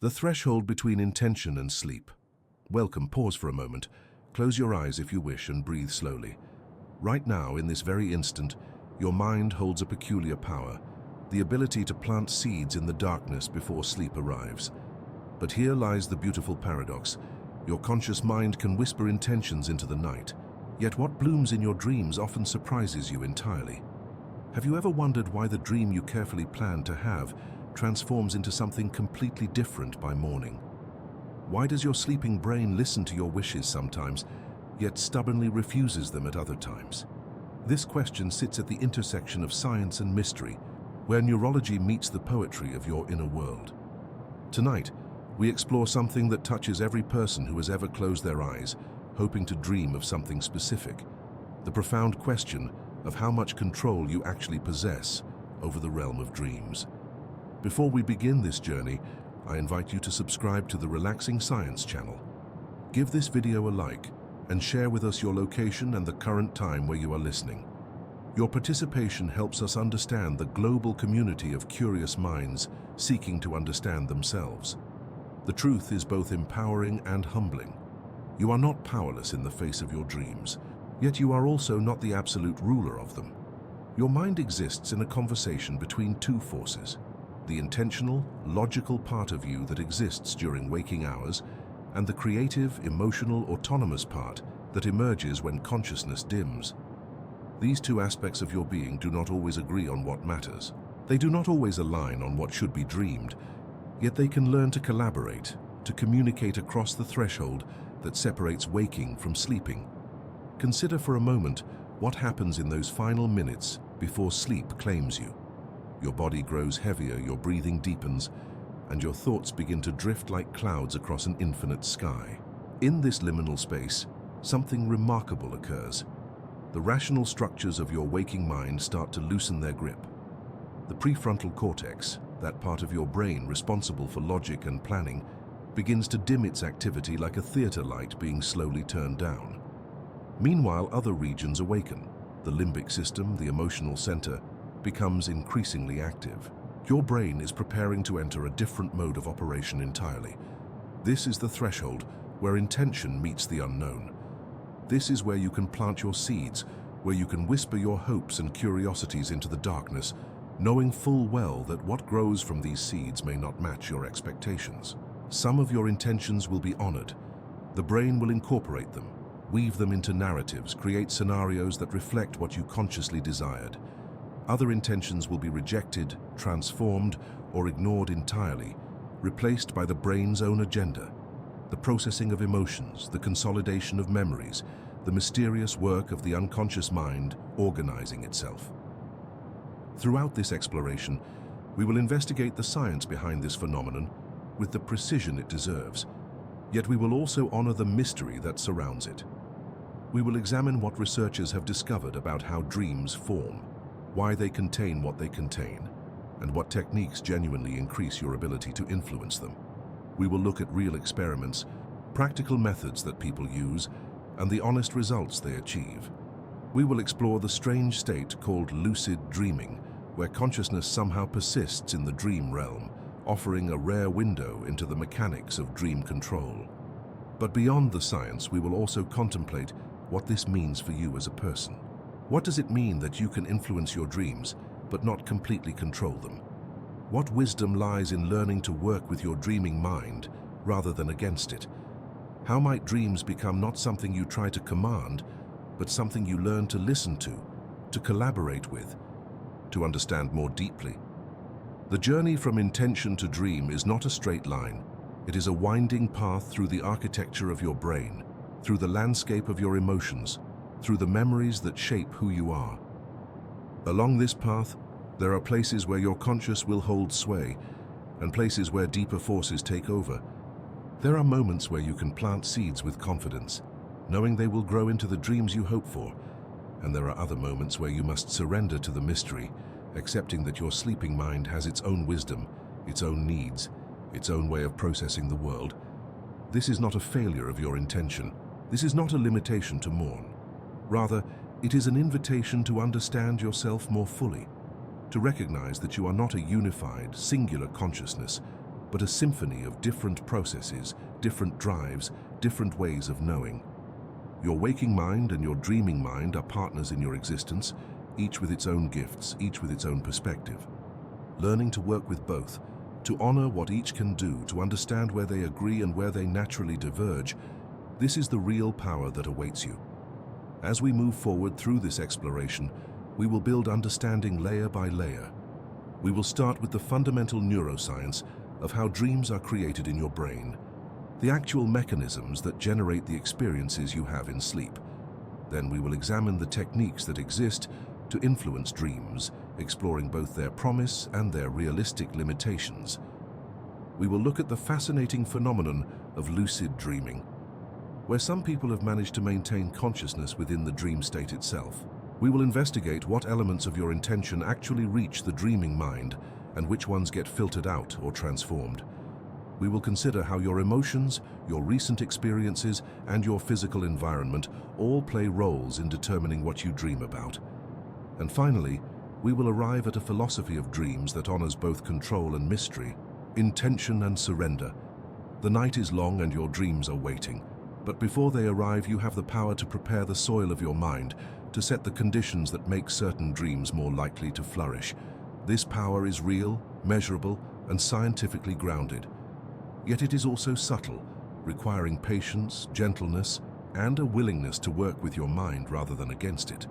The threshold between intention and sleep. Welcome, pause for a moment. Close your eyes if you wish and breathe slowly. Right now, in this very instant, your mind holds a peculiar power, the ability to plant seeds in the darkness before sleep arrives. But here lies the beautiful paradox. Your conscious mind can whisper intentions into the night, yet what blooms in your dreams often surprises you entirely. Have you ever wondered why the dream you carefully planned to have transforms into something completely different by morning? Why does your sleeping brain listen to your wishes sometimes, yet stubbornly refuses them at other times? This question sits at the intersection of science and mystery, where neurology meets the poetry of your inner world. Tonight, we explore something that touches every person who has ever closed their eyes, hoping to dream of something specific. The profound question of how much control you actually possess over the realm of dreams. Before we begin this journey, I invite you to subscribe to the Relaxing Science channel. Give this video a like and share with us your location and the current time where you are listening. Your participation helps us understand the global community of curious minds seeking to understand themselves. The truth is both empowering and humbling. You are not powerless in the face of your dreams, yet you are also not the absolute ruler of them. Your mind exists in a conversation between two forces: the intentional, logical part of you that exists during waking hours, and the creative, emotional, autonomous part that emerges when consciousness dims. These two aspects of your being do not always agree on what matters. They do not always align on what should be dreamed, yet they can learn to collaborate, to communicate across the threshold that separates waking from sleeping. Consider for a moment what happens in those final minutes before sleep claims you. Your body grows heavier, your breathing deepens, and your thoughts begin to drift like clouds across an infinite sky. In this liminal space, something remarkable occurs. The rational structures of your waking mind start to loosen their grip. The prefrontal cortex, that part of your brain responsible for logic and planning, begins to dim its activity like a theater light being slowly turned down. Meanwhile, other regions awaken. The limbic system, the emotional center, becomes increasingly active. Your brain is preparing to enter a different mode of operation entirely. This is the threshold where intention meets the unknown. This is where you can plant your seeds, where you can whisper your hopes and curiosities into the darkness, knowing full well that what grows from these seeds may not match your expectations. Some of your intentions will be honored. The brain will incorporate them, weave them into narratives, create scenarios that reflect what you consciously desired. Other intentions will be rejected, transformed, or ignored entirely, replaced by the brain's own agenda. The processing of emotions, the consolidation of memories, the mysterious work of the unconscious mind organizing itself. Throughout this exploration, we will investigate the science behind this phenomenon with the precision it deserves, yet we will also honor the mystery that surrounds it. We will examine what researchers have discovered about how dreams form, why they contain what they contain, and what techniques genuinely increase your ability to influence them. We will look at real experiments, practical methods that people use, and the honest results they achieve. We will explore the strange state called lucid dreaming, where consciousness somehow persists in the dream realm, offering a rare window into the mechanics of dream control. But beyond the science, we will also contemplate what this means for you as a person. What does it mean that you can influence your dreams, but not completely control them? What wisdom lies in learning to work with your dreaming mind rather than against it? How might dreams become not something you try to command, but something you learn to listen to collaborate with, to understand more deeply? The journey from intention to dream is not a straight line. It is a winding path through the architecture of your brain, through the landscape of your emotions, through the memories that shape who you are. Along this path, there are places where your conscious will hold sway, and places where deeper forces take over. There are moments where you can plant seeds with confidence, knowing they will grow into the dreams you hope for, and there are other moments where you must surrender to the mystery, accepting that your sleeping mind has its own wisdom, its own needs, its own way of processing the world. This is not a failure of your intention. This is not a limitation to mourn. Rather, it is an invitation to understand yourself more fully, to recognize that you are not a unified, singular consciousness, but a symphony of different processes, different drives, different ways of knowing. Your waking mind and your dreaming mind are partners in your existence, each with its own gifts, each with its own perspective. Learning to work with both, to honor what each can do, to understand where they agree and where they naturally diverge, this is the real power that awaits you. As we move forward through this exploration, we will build understanding layer by layer. We will start with the fundamental neuroscience of how dreams are created in your brain, the actual mechanisms that generate the experiences you have in sleep. Then we will examine the techniques that exist to influence dreams, exploring both their promise and their realistic limitations. We will look at the fascinating phenomenon of lucid dreaming, where some people have managed to maintain consciousness within the dream state itself. We will investigate what elements of your intention actually reach the dreaming mind and which ones get filtered out or transformed. We will consider how your emotions, your recent experiences, and your physical environment all play roles in determining what you dream about. And finally, we will arrive at a philosophy of dreams that honors both control and mystery, intention and surrender. The night is long and your dreams are waiting, but before they arrive, you have the power to prepare the soil of your mind, to set the conditions that make certain dreams more likely to flourish. This power is real, measurable, and scientifically grounded. Yet it is also subtle, requiring patience, gentleness, and a willingness to work with your mind rather than against it.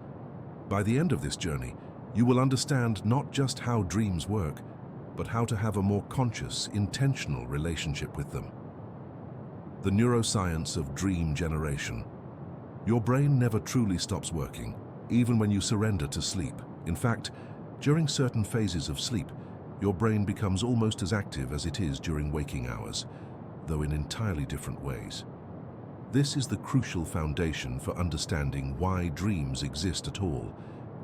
By the end of this journey, you will understand not just how dreams work, but how to have a more conscious, intentional relationship with them. The neuroscience of dream generation. Your brain never truly stops working, even when you surrender to sleep. In fact, during certain phases of sleep, your brain becomes almost as active as it is during waking hours, though in entirely different ways. This is the crucial foundation for understanding why dreams exist at all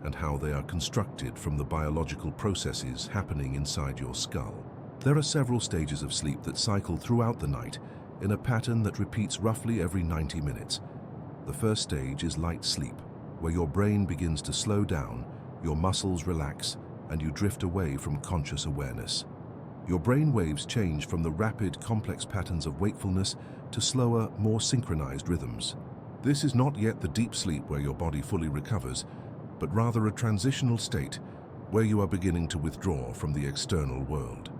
and how they are constructed from the biological processes happening inside your skull. There are several stages of sleep that cycle throughout the night in a pattern that repeats roughly every 90 minutes. The first stage is light sleep, where your brain begins to slow down, your muscles relax, and you drift away from conscious awareness. Your brain waves change from the rapid, complex patterns of wakefulness to slower, more synchronized rhythms. This is not yet the deep sleep where your body fully recovers, but rather a transitional state where you are beginning to withdraw from the external world.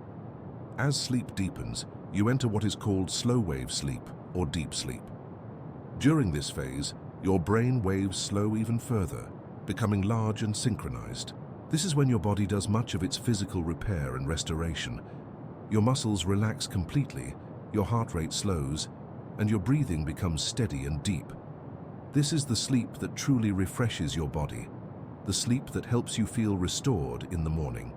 As sleep deepens, you enter what is called slow-wave sleep or deep sleep. During this phase, your brain waves slow even further, becoming large and synchronized. This is when your body does much of its physical repair and restoration. Your muscles relax completely, your heart rate slows, and your breathing becomes steady and deep. This is the sleep that truly refreshes your body, the sleep that helps you feel restored in the morning.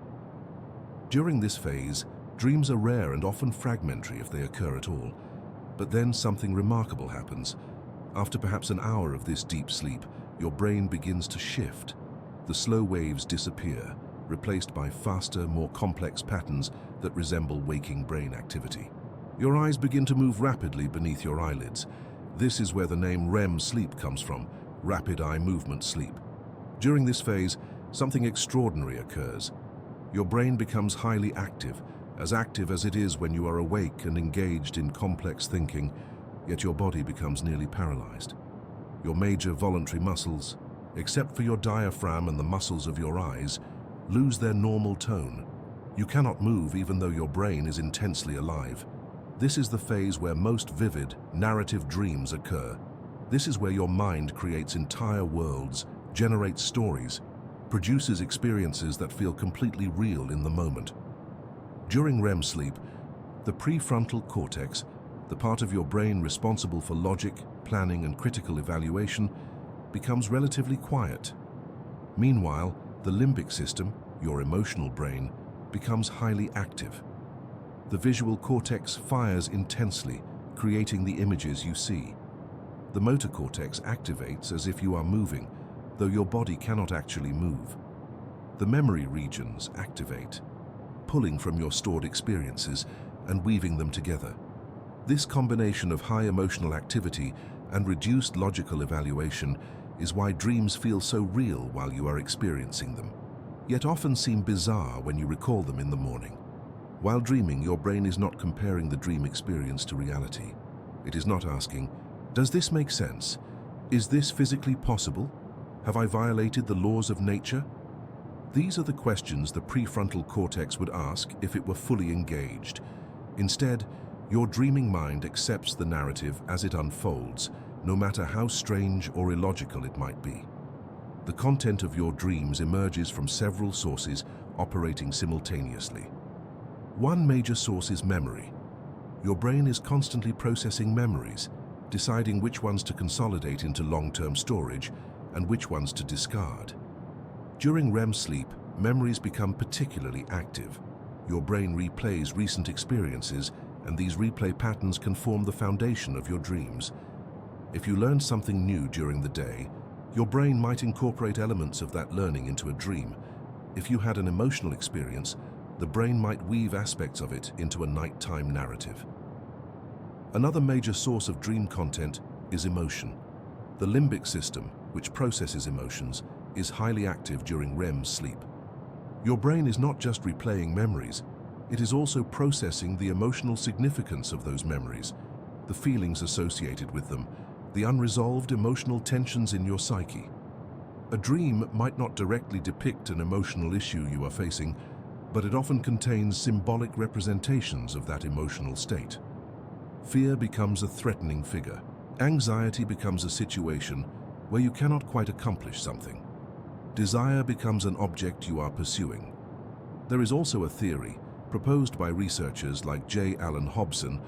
During this phase, dreams are rare and often fragmentary if they occur at all. But then something remarkable happens. After perhaps an hour of this deep sleep, your brain begins to shift. The slow waves disappear, replaced by faster, more complex patterns that resemble waking brain activity. Your eyes begin to move rapidly beneath your eyelids. This is where the name REM sleep comes from, rapid eye movement sleep. During this phase, something extraordinary occurs. Your brain becomes highly active as it is when you are awake and engaged in complex thinking, yet your body becomes nearly paralyzed. Your major voluntary muscles, except for your diaphragm and the muscles of your eyes, lose their normal tone. You cannot move even though your brain is intensely alive. This is the phase where most vivid, narrative dreams occur. This is where your mind creates entire worlds, generates stories, produces experiences that feel completely real in the moment. During REM sleep, the prefrontal cortex, the part of your brain responsible for logic, planning, and critical evaluation, becomes relatively quiet. Meanwhile, the limbic system, your emotional brain, becomes highly active. The visual cortex fires intensely, creating the images you see. The motor cortex activates as if you are moving, though your body cannot actually move. The memory regions activate, pulling from your stored experiences and weaving them together. This combination of high emotional activity and reduced logical evaluation is why dreams feel so real while you are experiencing them, yet often seem bizarre when you recall them in the morning. While dreaming, your brain is not comparing the dream experience to reality. It is not asking, does this make sense? Is this physically possible? Have I violated the laws of nature? These are the questions the prefrontal cortex would ask if it were fully engaged. Instead, your dreaming mind accepts the narrative as it unfolds, no matter how strange or illogical it might be. The content of your dreams emerges from several sources operating simultaneously. One major source is memory. Your brain is constantly processing memories, deciding which ones to consolidate into long-term storage and which ones to discard. During REM sleep, memories become particularly active. Your brain replays recent experiences, and these replay patterns can form the foundation of your dreams. If you learned something new during the day, your brain might incorporate elements of that learning into a dream. If you had an emotional experience, the brain might weave aspects of it into a nighttime narrative. Another major source of dream content is emotion. The limbic system, which processes emotions, is highly active during REM sleep. Your brain is not just replaying memories, it is also processing the emotional significance of those memories, the feelings associated with them, the unresolved emotional tensions in your psyche. A dream might not directly depict an emotional issue you are facing, but it often contains symbolic representations of that emotional state. Fear becomes a threatening figure. Anxiety becomes a situation where you cannot quite accomplish something. Desire becomes an object you are pursuing. There is also a theory, proposed by researchers like J. Allen Hobson,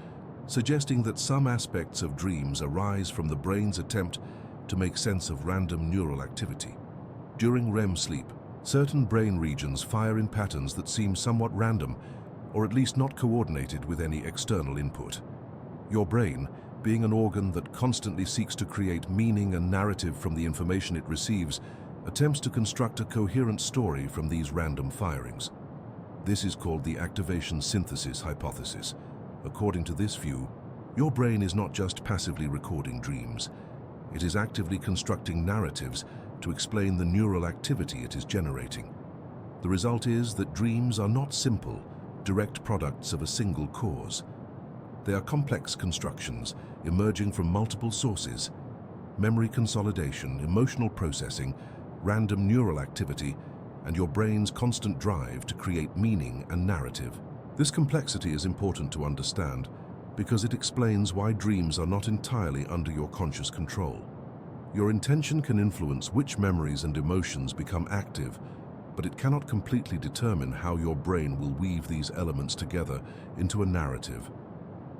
suggesting that some aspects of dreams arise from the brain's attempt to make sense of random neural activity. During REM sleep, certain brain regions fire in patterns that seem somewhat random, or at least not coordinated with any external input. Your brain, being an organ that constantly seeks to create meaning and narrative from the information it receives, attempts to construct a coherent story from these random firings. This is called the activation synthesis hypothesis. According to this view, your brain is not just passively recording dreams. It is actively constructing narratives to explain the neural activity it is generating. The result is that dreams are not simple, direct products of a single cause. They are complex constructions emerging from multiple sources: memory consolidation, emotional processing, random neural activity, and your brain's constant drive to create meaning and narrative. This complexity is important to understand because it explains why dreams are not entirely under your conscious control. Your intention can influence which memories and emotions become active, but it cannot completely determine how your brain will weave these elements together into a narrative.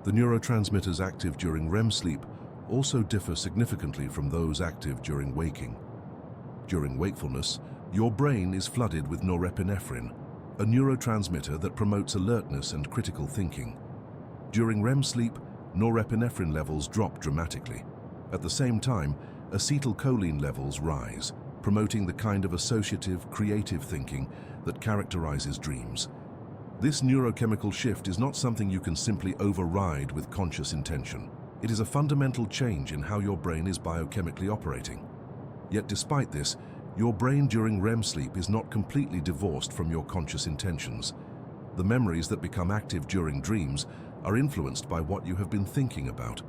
The neurotransmitters active during REM sleep also differ significantly from those active during waking. During wakefulness, your brain is flooded with norepinephrine, a neurotransmitter that promotes alertness and critical thinking. During REM sleep, norepinephrine levels drop dramatically. At the same time, acetylcholine levels rise, promoting the kind of associative, creative thinking that characterizes dreams. This neurochemical shift is not something you can simply override with conscious intention. It is a fundamental change in how your brain is biochemically operating. Yet despite this, your brain during REM sleep is not completely divorced from your conscious intentions. The memories that become active during dreams are influenced by what you have been thinking about,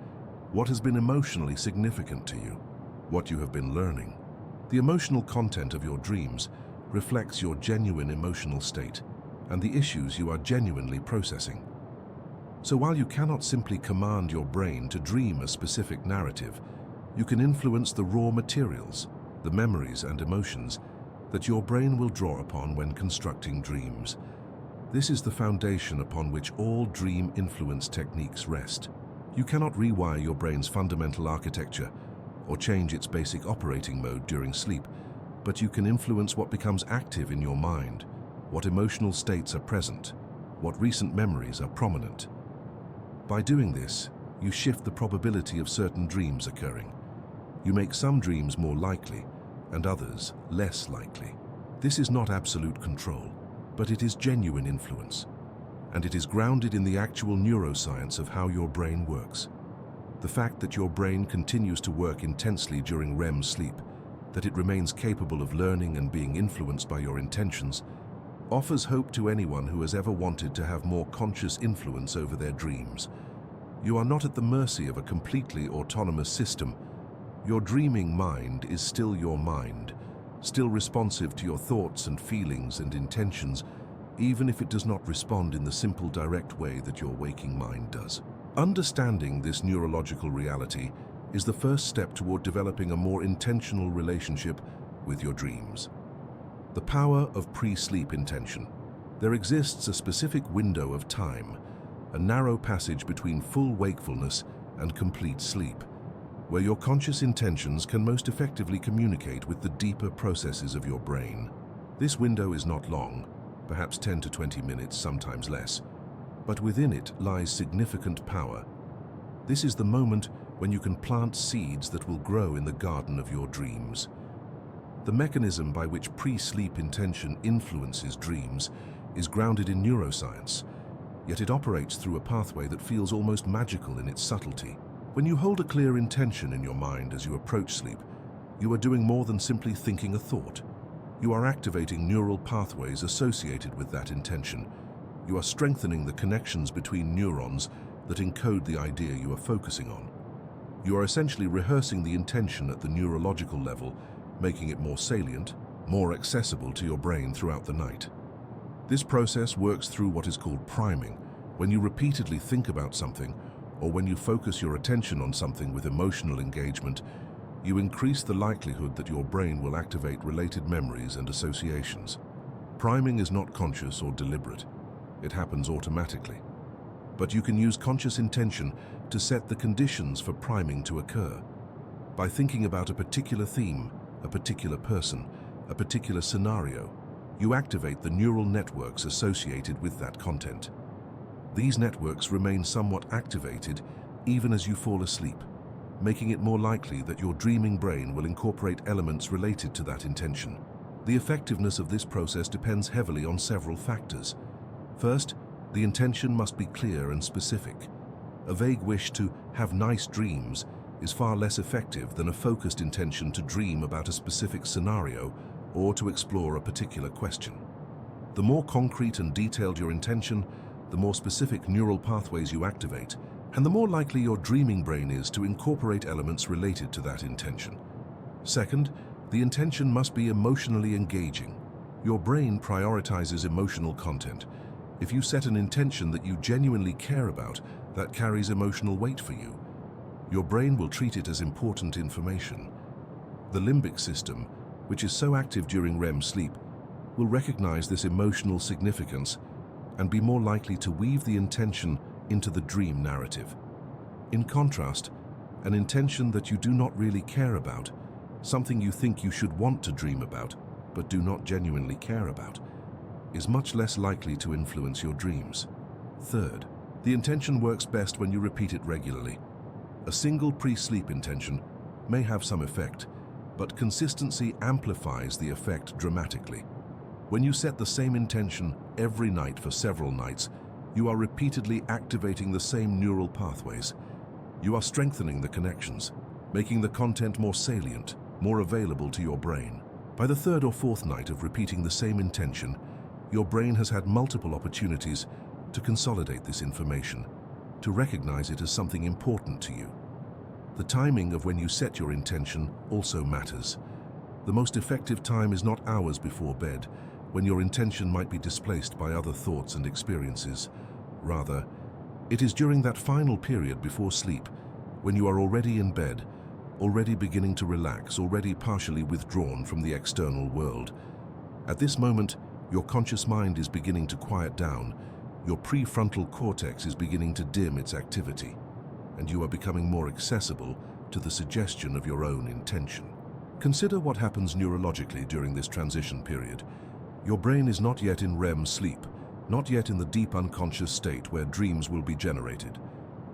what has been emotionally significant to you, what you have been learning. The emotional content of your dreams reflects your genuine emotional state and the issues you are genuinely processing. So while you cannot simply command your brain to dream a specific narrative, you can influence the raw materials, the memories and emotions that your brain will draw upon when constructing dreams. This is the foundation upon which all dream influence techniques rest. You cannot rewire your brain's fundamental architecture or change its basic operating mode during sleep, but you can influence what becomes active in your mind, what emotional states are present, what recent memories are prominent. By doing this, you shift the probability of certain dreams occurring. You make some dreams more likely and others less likely. This is not absolute control, but it is genuine influence, and it is grounded in the actual neuroscience of how your brain works. The fact that your brain continues to work intensely during REM sleep, that it remains capable of learning and being influenced by your intentions, offers hope to anyone who has ever wanted to have more conscious influence over their dreams. You are not at the mercy of a completely autonomous system. Your dreaming mind is still your mind, still responsive to your thoughts and feelings and intentions, even if it does not respond in the simple, direct way that your waking mind does. Understanding this neurological reality is the first step toward developing a more intentional relationship with your dreams. The power of pre-sleep intention. There exists a specific window of time, a narrow passage between full wakefulness and complete sleep, where your conscious intentions can most effectively communicate with the deeper processes of your brain. This window is not long, perhaps 10 to 20 minutes, sometimes less, but within it lies significant power. This is the moment when you can plant seeds that will grow in the garden of your dreams. The mechanism by which pre-sleep intention influences dreams is grounded in neuroscience, yet it operates through a pathway that feels almost magical in its subtlety. When you hold a clear intention in your mind as you approach sleep, you are doing more than simply thinking a thought. You are activating neural pathways associated with that intention. You are strengthening the connections between neurons that encode the idea you are focusing on. You are essentially rehearsing the intention at the neurological level, making it more salient, more accessible to your brain throughout the night. This process works through what is called priming. When you repeatedly think about something, or when you focus your attention on something with emotional engagement, you increase the likelihood that your brain will activate related memories and associations. Priming is not conscious or deliberate. It happens automatically. But you can use conscious intention to set the conditions for priming to occur. By thinking about a particular theme, a particular person, a particular scenario, you activate the neural networks associated with that content. These networks remain somewhat activated even as you fall asleep, making it more likely that your dreaming brain will incorporate elements related to that intention. The effectiveness of this process depends heavily on several factors. First, the intention must be clear and specific. A vague wish to have nice dreams is far less effective than a focused intention to dream about a specific scenario or to explore a particular question. The more concrete and detailed your intention, the more specific neural pathways you activate, and the more likely your dreaming brain is to incorporate elements related to that intention. Second, the intention must be emotionally engaging. Your brain prioritizes emotional content. If you set an intention that you genuinely care about, that carries emotional weight for you. Your brain will treat it as important information. The limbic system, which is so active during REM sleep, will recognize this emotional significance and be more likely to weave the intention into the dream narrative. In contrast, an intention that you do not really care about, something you think you should want to dream about but do not genuinely care about, is much less likely to influence your dreams. Third, the intention works best when you repeat it regularly. A single pre-sleep intention may have some effect, but consistency amplifies the effect dramatically. When you set the same intention every night for several nights, you are repeatedly activating the same neural pathways. You are strengthening the connections, making the content more salient, more available to your brain. By the third or fourth night of repeating the same intention, your brain has had multiple opportunities to consolidate this information, to recognize it as something important to you. The timing of when you set your intention also matters. The most effective time is not hours before bed, when your intention might be displaced by other thoughts and experiences. Rather, it is during that final period before sleep, when you are already in bed, already beginning to relax, already partially withdrawn from the external world. At this moment, your conscious mind is beginning to quiet down, your prefrontal cortex is beginning to dim its activity, and you are becoming more accessible to the suggestion of your own intention. Consider what happens neurologically during this transition period. Your brain is not yet in REM sleep, not yet in the deep unconscious state where dreams will be generated.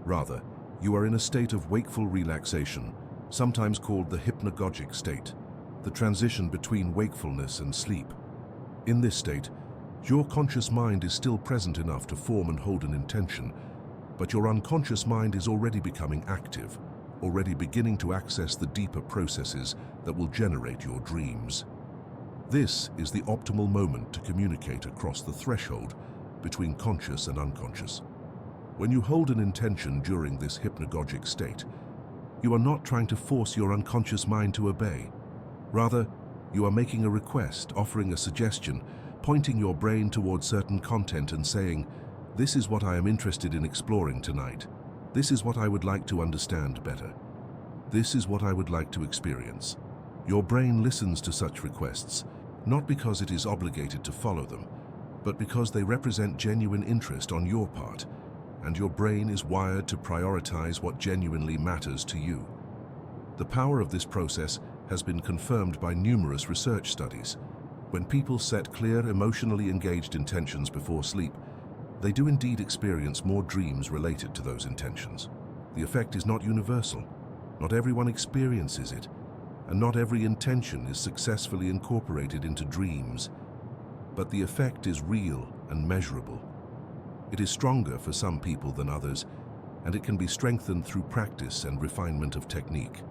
Rather, you are in a state of wakeful relaxation, sometimes called the hypnagogic state, the transition between wakefulness and sleep. In this state, your conscious mind is still present enough to form and hold an intention, but your unconscious mind is already becoming active, already beginning to access the deeper processes that will generate your dreams. This is the optimal moment to communicate across the threshold between conscious and unconscious. When you hold an intention during this hypnagogic state, you are not trying to force your unconscious mind to obey. Rather, you are making a request, offering a suggestion, pointing your brain towards certain content and saying, "This is what I am interested in exploring tonight. This is what I would like to understand better. This is what I would like to experience." Your brain listens to such requests, not because it is obligated to follow them, but because they represent genuine interest on your part, and your brain is wired to prioritize what genuinely matters to you. The power of this process has been confirmed by numerous research studies. When people set clear, emotionally engaged intentions before sleep, they do indeed experience more dreams related to those intentions. The effect is not universal. Not everyone experiences it, and not every intention is successfully incorporated into dreams. But the effect is real and measurable. It is stronger for some people than others, and it can be strengthened through practice and refinement of technique.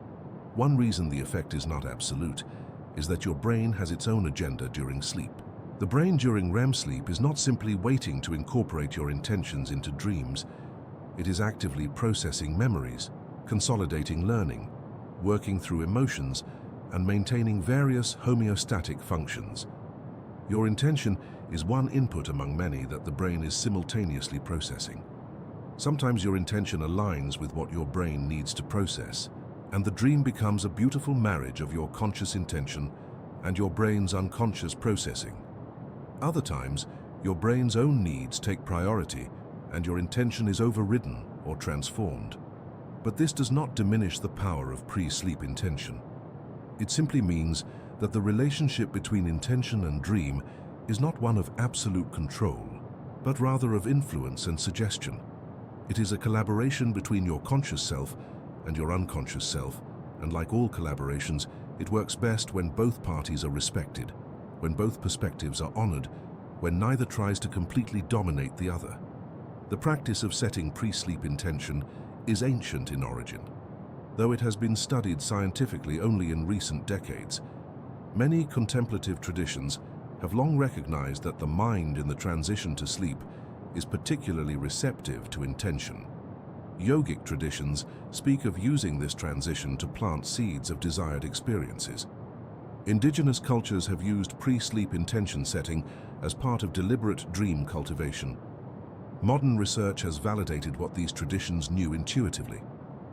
One reason the effect is not absolute is that your brain has its own agenda during sleep. The brain during REM sleep is not simply waiting to incorporate your intentions into dreams. It is actively processing memories, consolidating learning, working through emotions, and maintaining various homeostatic functions. Your intention is one input among many that the brain is simultaneously processing. Sometimes your intention aligns with what your brain needs to process, and the dream becomes a beautiful marriage of your conscious intention and your brain's unconscious processing. Other times, your brain's own needs take priority and your intention is overridden or transformed. But this does not diminish the power of pre-sleep intention. It simply means that the relationship between intention and dream is not one of absolute control, but rather of influence and suggestion. It is a collaboration between your conscious self and your unconscious self, and like all collaborations, it works best when both parties are respected, when both perspectives are honored, when neither tries to completely dominate the other. The practice of setting pre-sleep intention is ancient in origin. Though it has been studied scientifically only in recent decades, many contemplative traditions have long recognized that the mind in the transition to sleep is particularly receptive to intention. Yogic traditions speak of using this transition to plant seeds of desired experiences. Indigenous cultures have used pre-sleep intention setting as part of deliberate dream cultivation. Modern research has validated what these traditions knew intuitively,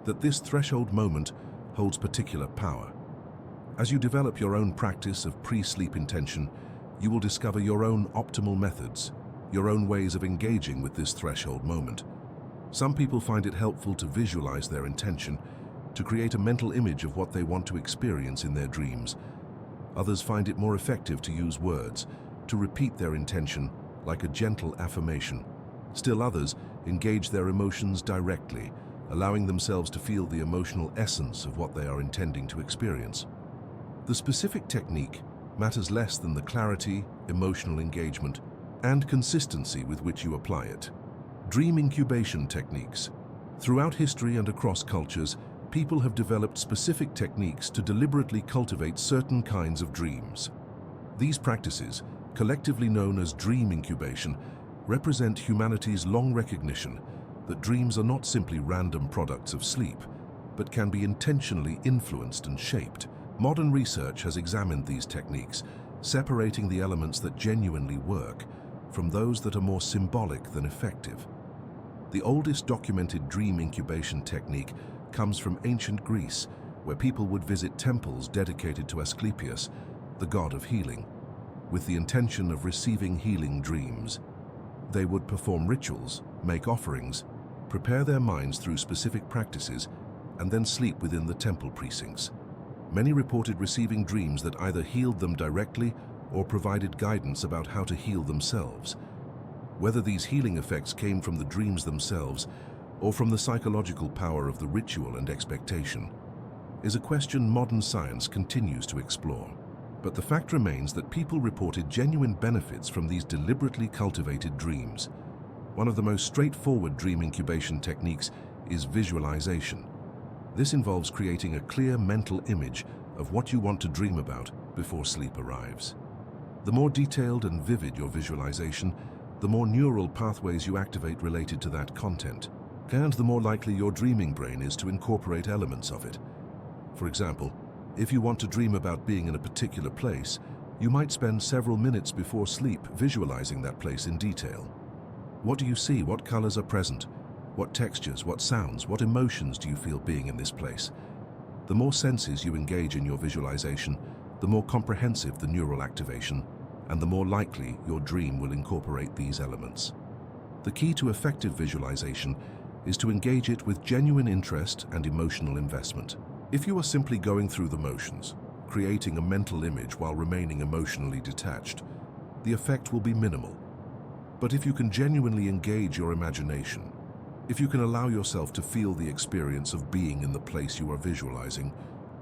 that this threshold moment holds particular power. As you develop your own practice of pre-sleep intention, you will discover your own optimal methods, your own ways of engaging with this threshold moment. Some people find it helpful to visualize their intention, to create a mental image of what they want to experience in their dreams. Others find it more effective to use words, to repeat their intention like a gentle affirmation. Still others engage their emotions directly, allowing themselves to feel the emotional essence of what they are intending to experience. The specific technique matters less than the clarity, emotional engagement, and consistency with which you apply it. Dream incubation techniques. Throughout history and across cultures, people have developed specific techniques to deliberately cultivate certain kinds of dreams. These practices, collectively known as dream incubation, represent humanity's long recognition that dreams are not simply random products of sleep, but can be intentionally influenced and shaped. Modern research has examined these techniques, separating the elements that genuinely work from those that are more symbolic than effective. The oldest documented dream incubation technique comes from ancient Greece, where people would visit temples dedicated to Asclepius, the god of healing, with the intention of receiving healing dreams. They would perform rituals, make offerings, prepare their minds through specific practices, and then sleep within the temple precincts. Many reported receiving dreams that either healed them directly or provided guidance about how to heal themselves. Whether these healing effects came from the dreams themselves or from the psychological power of the ritual and expectation is a question modern science continues to explore. But the fact remains that people reported genuine benefits from these deliberately cultivated dreams. One of the most straightforward dream incubation techniques is visualization. This involves creating a clear mental image of what you want to dream about before sleep arrives. The more detailed and vivid your visualization, the more neural pathways you activate related to that content, and the more likely your dreaming brain is to incorporate elements of it. For example, if you want to dream about being in a particular place, you might spend several minutes before sleep visualizing that place in detail. What do you see? What colors are present? What textures, what sounds, what emotions do you feel being in this place? The more senses you engage in your visualization, the more comprehensive the neural activation, and the more likely your dream will incorporate these elements. The key to effective visualization is to engage it with genuine interest and emotional investment. If you are simply going through the motions, creating a mental image while remaining emotionally detached, the effect will be minimal. But if you can genuinely engage your imagination, if you can allow yourself to feel the experience of being in the place you are visualizing,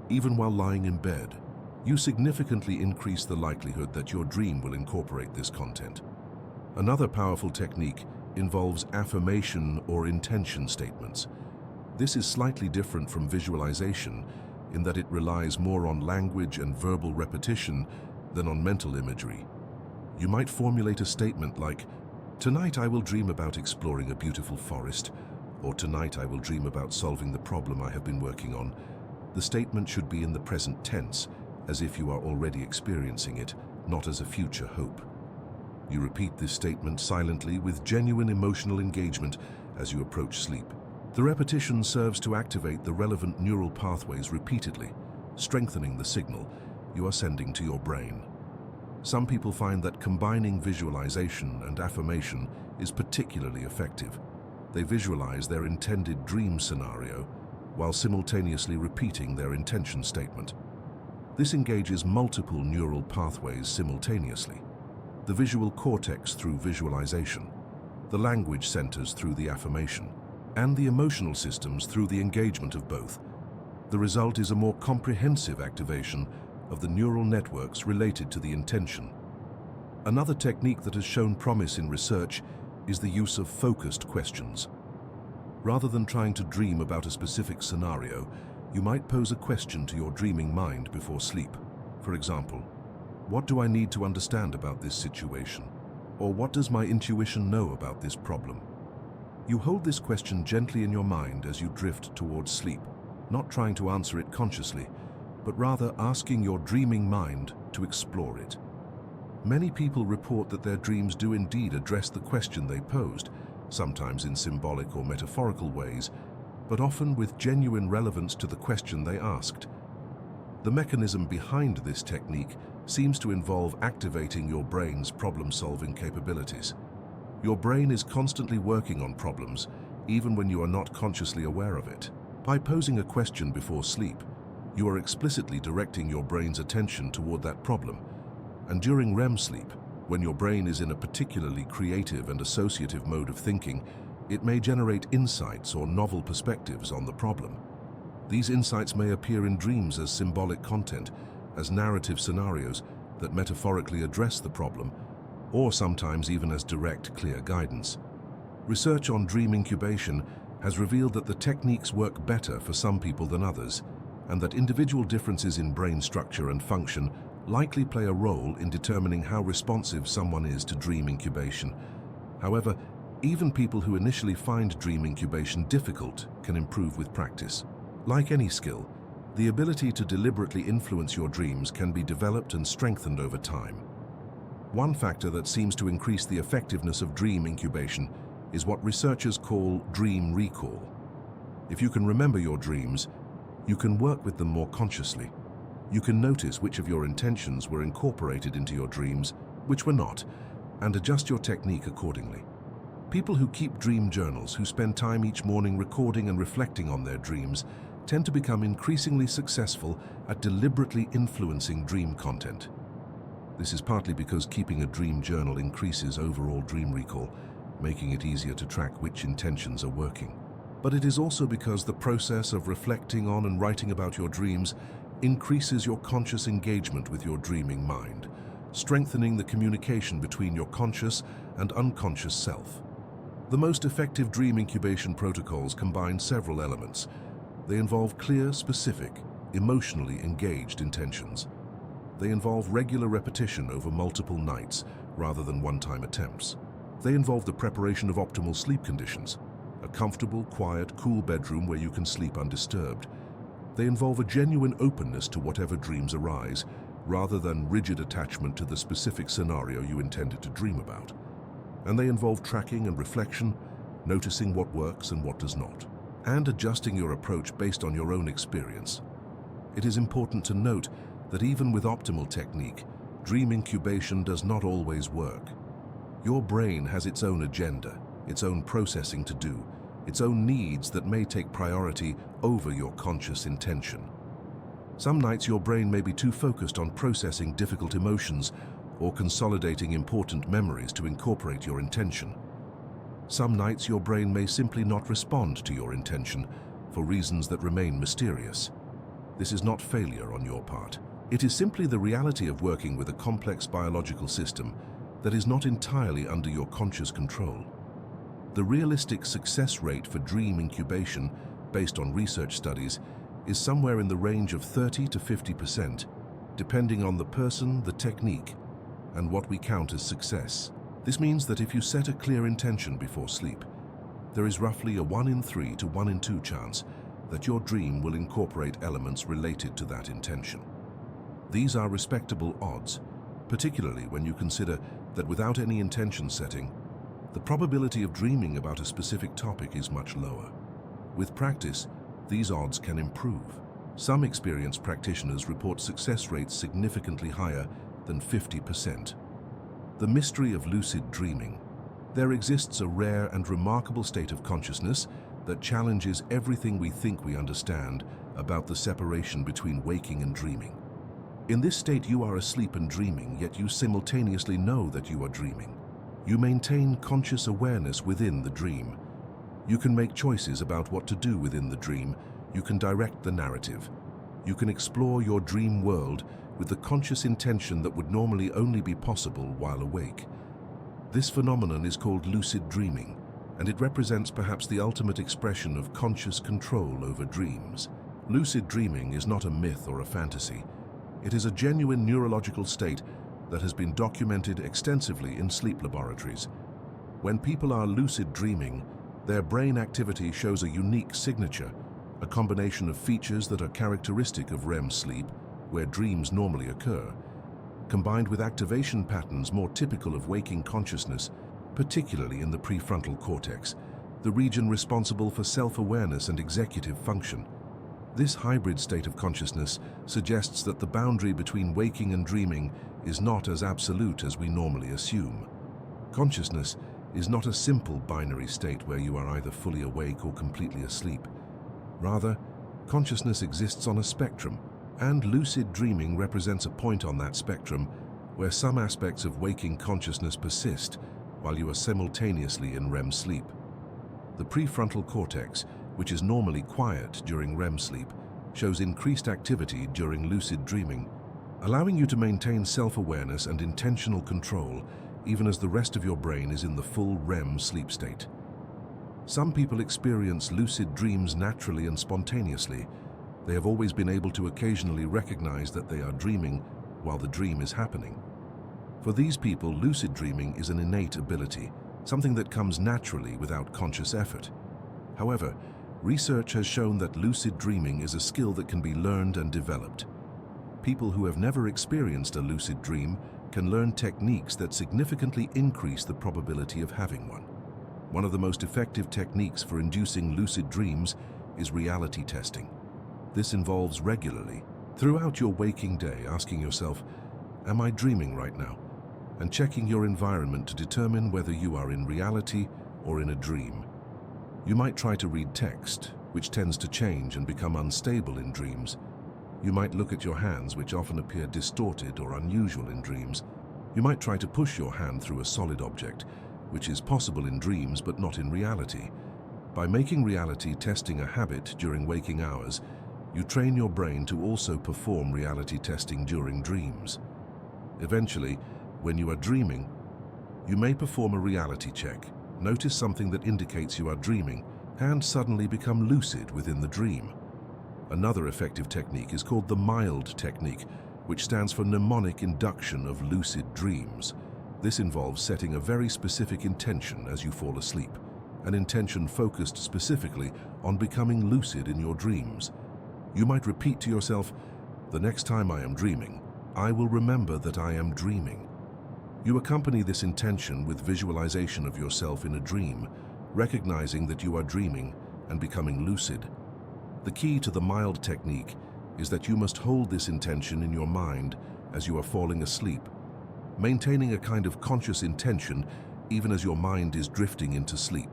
even while lying in bed, you significantly increase the likelihood that your dream will incorporate this content. Another powerful technique involves affirmation or intention statements. This is slightly different from visualization in that it relies more on language and verbal repetition than on mental imagery. You might formulate a statement like, "Tonight I will dream about exploring a beautiful forest," or "Tonight I will dream about solving the problem I have been working on." The statement should be in the present tense, as if you are already experiencing it, not as a future hope. You repeat this statement silently with genuine emotional engagement as you approach sleep. The repetition serves to activate the relevant neural pathways repeatedly, strengthening the signal you are sending to your brain. Some people find that combining visualization and affirmation is particularly effective. They visualize their intended dream scenario while simultaneously repeating their intention statement. This engages multiple neural pathways simultaneously: the visual cortex through visualization, the language centers through the affirmation, and the emotional systems through the engagement of both. The result is a more comprehensive activation of the neural networks related to the intention. Another technique that has shown promise in research is the use of focused questions. Rather than trying to dream about a specific scenario, you might pose a question to your dreaming mind before sleep. For example, "What do I need to understand about this situation?" Or "What does my intuition know about this problem?" You hold this question gently in your mind as you drift towards sleep, not trying to answer it consciously, but rather asking your dreaming mind to explore it. Many people report that their dreams do indeed address the question they posed, sometimes in symbolic or metaphorical ways, but often with genuine relevance to the question they asked. The mechanism behind this technique seems to involve activating your brain's problem-solving capabilities. Your brain is constantly working on problems, even when you are not consciously aware of it. By posing a question before sleep, you are explicitly directing your brain's attention toward that problem. And during REM sleep, when your brain is in a particularly creative and associative mode of thinking, it may generate insights or novel perspectives on the problem. These insights may appear in dreams as symbolic content, as narrative scenarios that metaphorically address the problem, or sometimes even as direct, clear guidance. Research on dream incubation has revealed that the techniques work better for some people than others, and that individual differences in brain structure and function likely play a role in determining how responsive someone is to dream incubation. However, even people who initially find dream incubation difficult can improve with practice. Like any skill, the ability to deliberately influence your dreams can be developed and strengthened over time. One factor that seems to increase the effectiveness of dream incubation is what researchers call dream recall. If you can remember your dreams, you can work with them more consciously. You can notice which of your intentions were incorporated into your dreams, which were not, and adjust your technique accordingly. People who keep dream journals, who spend time each morning recording and reflecting on their dreams, tend to become increasingly successful at deliberately influencing dream content. This is partly because keeping a dream journal increases overall dream recall, making it easier to track which intentions are working. But it is also because the process of reflecting on and writing about your dreams increases your conscious engagement with your dreaming mind, strengthening the communication between your conscious and unconscious self. The most effective dream incubation protocols combine several elements. They involve clear, specific, emotionally engaged intentions. They involve regular repetition over multiple nights rather than one-time attempts. They involve the preparation of optimal sleep conditions, a comfortable, quiet, cool bedroom where you can sleep undisturbed. They involve a genuine openness to whatever dreams arise, rather than rigid attachment to the specific scenario you intended to dream about. And they involve tracking and reflection, noticing what works and what does not, and adjusting your approach based on your own experience. It is important to note that even with optimal technique, dream incubation does not always work. Your brain has its own agenda, its own processing to do, its own needs that may take priority over your conscious intention. Some nights your brain may be too focused on processing difficult emotions or consolidating important memories to incorporate your intention. Some nights your brain may simply not respond to your intention for reasons that remain mysterious. This is not failure on your part. It is simply the reality of working with a complex biological system that is not entirely under your conscious control. The realistic success rate for dream incubation, based on research studies, is somewhere in the range of 30 to 50%, depending on the person, the technique, and what we count as success. This means that if you set a clear intention before sleep, there is roughly a 1 in 3 to 1 in 2 chance that your dream will incorporate elements related to that intention. These are respectable odds, particularly when you consider that without any intention setting, the probability of dreaming about a specific topic is much lower. With practice, these odds can improve. Some experienced practitioners report success rates significantly higher than 50%. The mystery of lucid dreaming. There exists a rare and remarkable state of consciousness that challenges everything we think we understand about the separation between waking and dreaming. In this state, you are asleep and dreaming, yet you simultaneously know that you are dreaming. You maintain conscious awareness within the dream. You can make choices about what to do within the dream. You can direct the narrative. You can explore your dream world with the conscious intention that would normally only be possible while awake. This phenomenon is called lucid dreaming, and it represents perhaps the ultimate expression of conscious control over dreams. Lucid dreaming is not a myth or a fantasy. It is a genuine neurological state that has been documented extensively in sleep laboratories. When people are lucid dreaming, their brain activity shows a unique signature, a combination of features that are characteristic of REM sleep, where dreams normally occur, combined with activation patterns more typical of waking consciousness, particularly in the prefrontal cortex, the region responsible for self-awareness and executive function. This hybrid state of consciousness suggests that the boundary between waking and dreaming is not as absolute as we normally assume. Consciousness is not a simple binary state where you are either fully awake or completely asleep. Rather, consciousness exists on a spectrum, and lucid dreaming represents a point on that spectrum where some aspects of waking consciousness persist while you are simultaneously in REM sleep. The prefrontal cortex, which is normally quiet during REM sleep, shows increased activity during lucid dreaming, allowing you to maintain self-awareness and intentional control even as the rest of your brain is in the full REM sleep state. Some people experience lucid dreams naturally and spontaneously. They have always been able to occasionally recognize that they are dreaming while the dream is happening. For these people, lucid dreaming is an innate ability, something that comes naturally without conscious effort. However, research has shown that lucid dreaming is a skill that can be learned and developed. People who have never experienced a lucid dream can learn techniques that significantly increase the probability of having one. One of the most effective techniques for inducing lucid dreams is reality testing. This involves regularly, throughout your waking day, asking yourself, "Am I dreaming right now?" and checking your environment to determine whether you are in reality or in a dream. You might try to read text, which tends to change and become unstable in dreams. You might look at your hands, which often appear distorted or unusual in dreams. You might try to push your hand through a solid object, which is possible in dreams but not in reality. By making reality testing a habit during waking hours, you train your brain to also perform reality testing during dreams. Eventually, when you are dreaming, you may perform a reality check, notice something that indicates you are dreaming, and suddenly become lucid within the dream. Another effective technique is called the mild technique, which stands for mnemonic induction of lucid dreams. This involves setting a very specific intention as you fall asleep, an intention focused specifically on becoming lucid in your dreams. You might repeat to yourself, "The next time I am dreaming, I will remember that I am dreaming." You accompany this intention with visualization of yourself in a dream, recognizing that you are dreaming and becoming lucid. The key to the mild technique is that you must hold this intention in your mind as you are falling asleep, maintaining a kind of conscious intention even as your mind is drifting into sleep.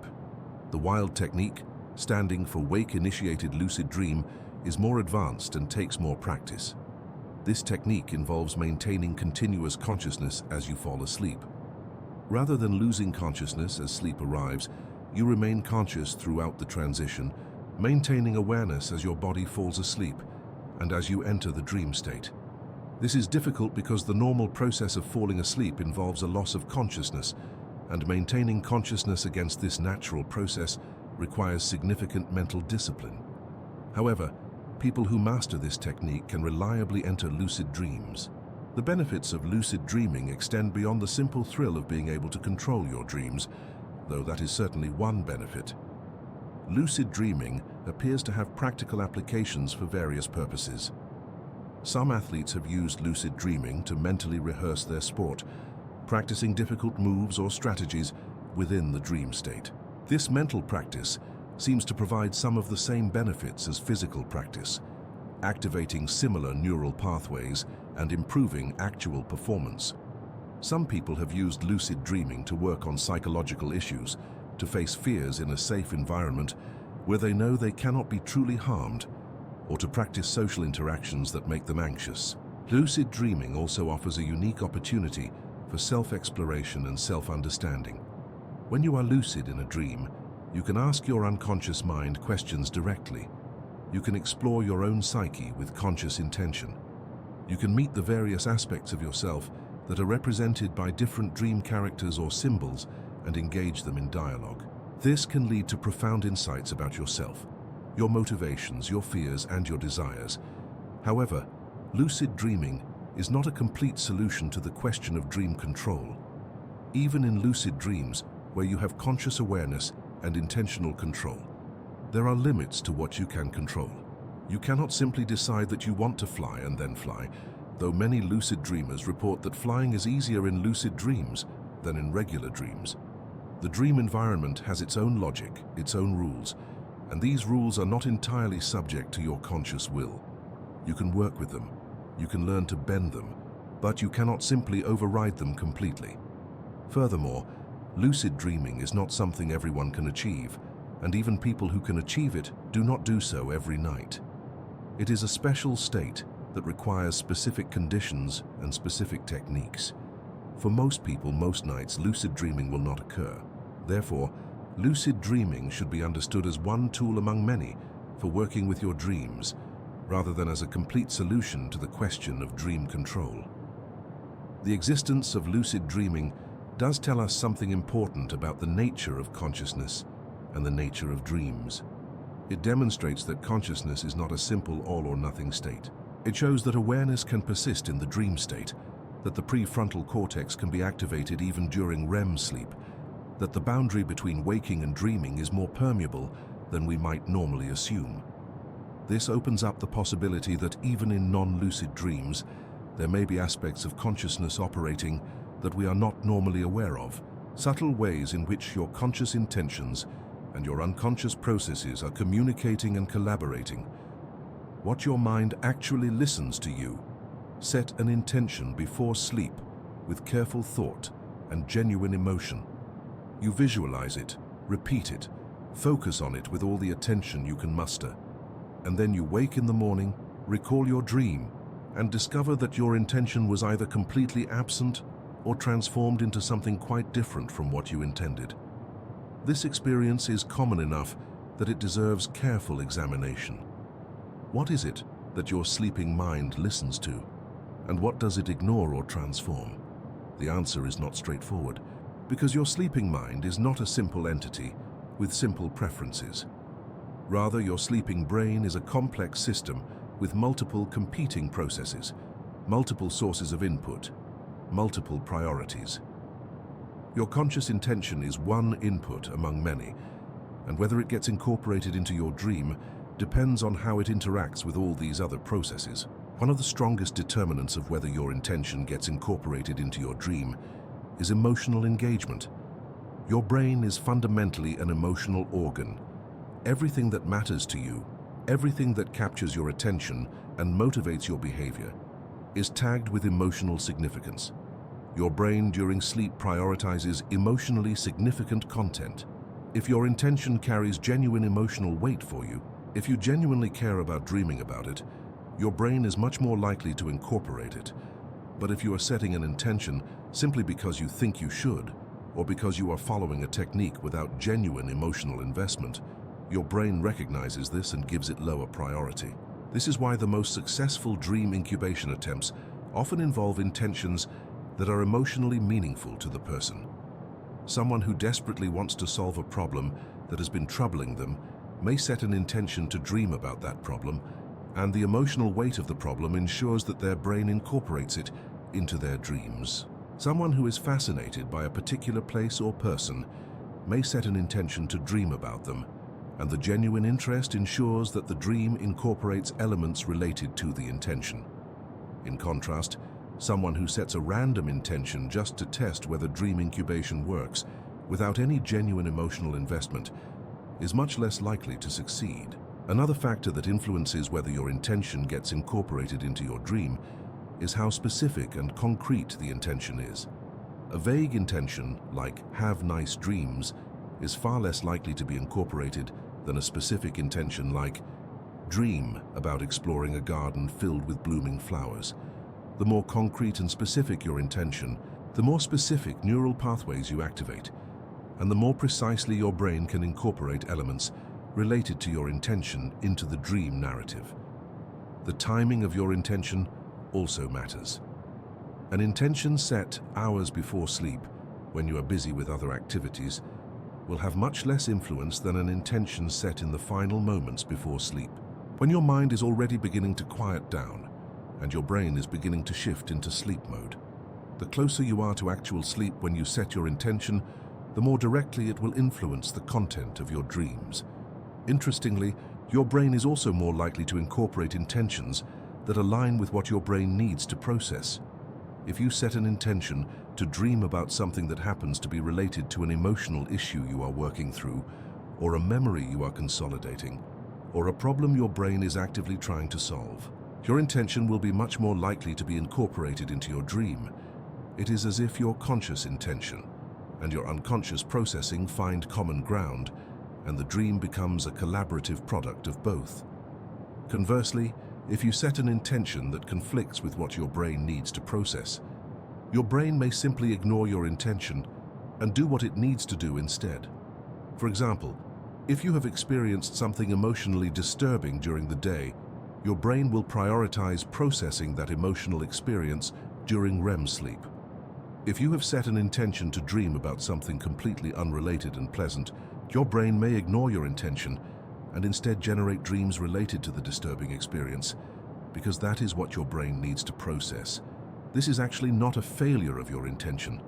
The wild technique, standing for wake-initiated lucid dream, is more advanced and takes more practice. This technique involves maintaining continuous consciousness as you fall asleep. Rather than losing consciousness as sleep arrives, you remain conscious throughout the transition, maintaining awareness as your body falls asleep and as you enter the dream state. This is difficult because the normal process of falling asleep involves a loss of consciousness, and maintaining consciousness against this natural process requires significant mental discipline. However, people who master this technique can reliably enter lucid dreams. The benefits of lucid dreaming extend beyond the simple thrill of being able to control your dreams, though that is certainly one benefit. Lucid dreaming appears to have practical applications for various purposes. Some athletes have used lucid dreaming to mentally rehearse their sport, practicing difficult moves or strategies within the dream state. This mental practice seems to provide some of the same benefits as physical practice, activating similar neural pathways and improving actual performance. Some people have used lucid dreaming to work on psychological issues, to face fears in a safe environment where they know they cannot be truly harmed, or to practice social interactions that make them anxious. Lucid dreaming also offers a unique opportunity for self-exploration and self-understanding. When you are lucid in a dream, you can ask your unconscious mind questions directly. You can explore your own psyche with conscious intention. You can meet the various aspects of yourself that are represented by different dream characters or symbols and engage them in dialogue. This can lead to profound insights about yourself, your motivations, your fears, and your desires. However, lucid dreaming is not a complete solution to the question of dream control. Even in lucid dreams, where you have conscious awareness and intentional control, there are limits to what you can control. You cannot simply decide that you want to fly and then fly, though many lucid dreamers report that flying is easier in lucid dreams than in regular dreams. The dream environment has its own logic, its own rules, and these rules are not entirely subject to your conscious will. You can work with them, you can learn to bend them, but you cannot simply override them completely. Furthermore, lucid dreaming is not something everyone can achieve, and even people who can achieve it do not do so every night. It is a special state that requires specific conditions and specific techniques. For most people, most nights, lucid dreaming will not occur. Therefore, lucid dreaming should be understood as one tool among many for working with your dreams, rather than as a complete solution to the question of dream control. The existence of lucid dreaming does tell us something important about the nature of consciousness and the nature of dreams. It demonstrates that consciousness is not a simple all-or-nothing state. It shows that awareness can persist in the dream state, that the prefrontal cortex can be activated even during REM sleep, that the boundary between waking and dreaming is more permeable than we might normally assume. This opens up the possibility that even in non-lucid dreams, there may be aspects of consciousness operating that we are not normally aware of, subtle ways in which your conscious intentions and your unconscious processes are communicating and collaborating. What your mind actually listens to you. Set an intention before sleep with careful thought and genuine emotion. You visualize it, repeat it, focus on it with all the attention you can muster. And then you wake in the morning, recall your dream, and discover that your intention was either completely absent or transformed into something quite different from what you intended. This experience is common enough that it deserves careful examination. What is it that your sleeping mind listens to, and what does it ignore or transform? The answer is not straightforward, because your sleeping mind is not a simple entity with simple preferences. Rather, your sleeping brain is a complex system with multiple competing processes. multiple sources of input, multiple priorities. Your conscious intention is one input among many, and whether it gets incorporated into your dream depends on how it interacts with all these other processes. One of the strongest determinants of whether your intention gets incorporated into your dream is emotional engagement. Your brain is fundamentally an emotional organ. Everything that matters to you, everything that captures your attention and motivates your behavior, is tagged with emotional significance. Your brain during sleep prioritizes emotionally significant content. If your intention carries genuine emotional weight for you, if you genuinely care about dreaming about it, your brain is much more likely to incorporate it. But if you are setting an intention simply because you think you should, or because you are following a technique without genuine emotional investment, your brain recognizes this and gives it lower priority. This is why the most successful dream incubation attempts often involve intentions that are emotionally meaningful to the person. Someone who desperately wants to solve a problem that has been troubling them may set an intention to dream about that problem, and the emotional weight of the problem ensures that their brain incorporates it into their dreams. Someone who is fascinated by a particular place or person may set an intention to dream about them, and the genuine interest ensures that the dream incorporates elements related to the intention. In contrast, someone who sets a random intention just to test whether dream incubation works without any genuine emotional investment is much less likely to succeed. Another factor that influences whether your intention gets incorporated into your dream is how specific and concrete the intention is. A vague intention, like "have nice dreams," is far less likely to be incorporated than a specific intention like "dream about exploring a garden filled with blooming flowers." The more concrete and specific your intention, the more specific neural pathways you activate, and the more precisely your brain can incorporate elements related to your intention into the dream narrative. The timing of your intention also matters. An intention set hours before sleep, when you are busy with other activities, will have much less influence than an intention set in the final moments before sleep, when your mind is already beginning to quiet down and your brain is beginning to shift into sleep mode. The closer you are to actual sleep when you set your intention, the more directly it will influence the content of your dreams. Interestingly, your brain is also more likely to incorporate intentions that align with what your brain needs to process. If you set an intention to dream about something that happens to be related to an emotional issue you are working through, or a memory you are consolidating, or a problem your brain is actively trying to solve, your intention will be much more likely to be incorporated into your dream. It is as if your conscious intention and your unconscious processing find common ground, and the dream becomes a collaborative product of both. Conversely, if you set an intention that conflicts with what your brain needs to process, your brain may simply ignore your intention and do what it needs to do instead. For example, if you have experienced something emotionally disturbing during the day, your brain will prioritize processing that emotional experience during REM sleep. If you have set an intention to dream about something completely unrelated and pleasant, your brain may ignore your intention and instead generate dreams related to the disturbing experience, because that is what your brain needs to process. This is actually not a failure of your intention.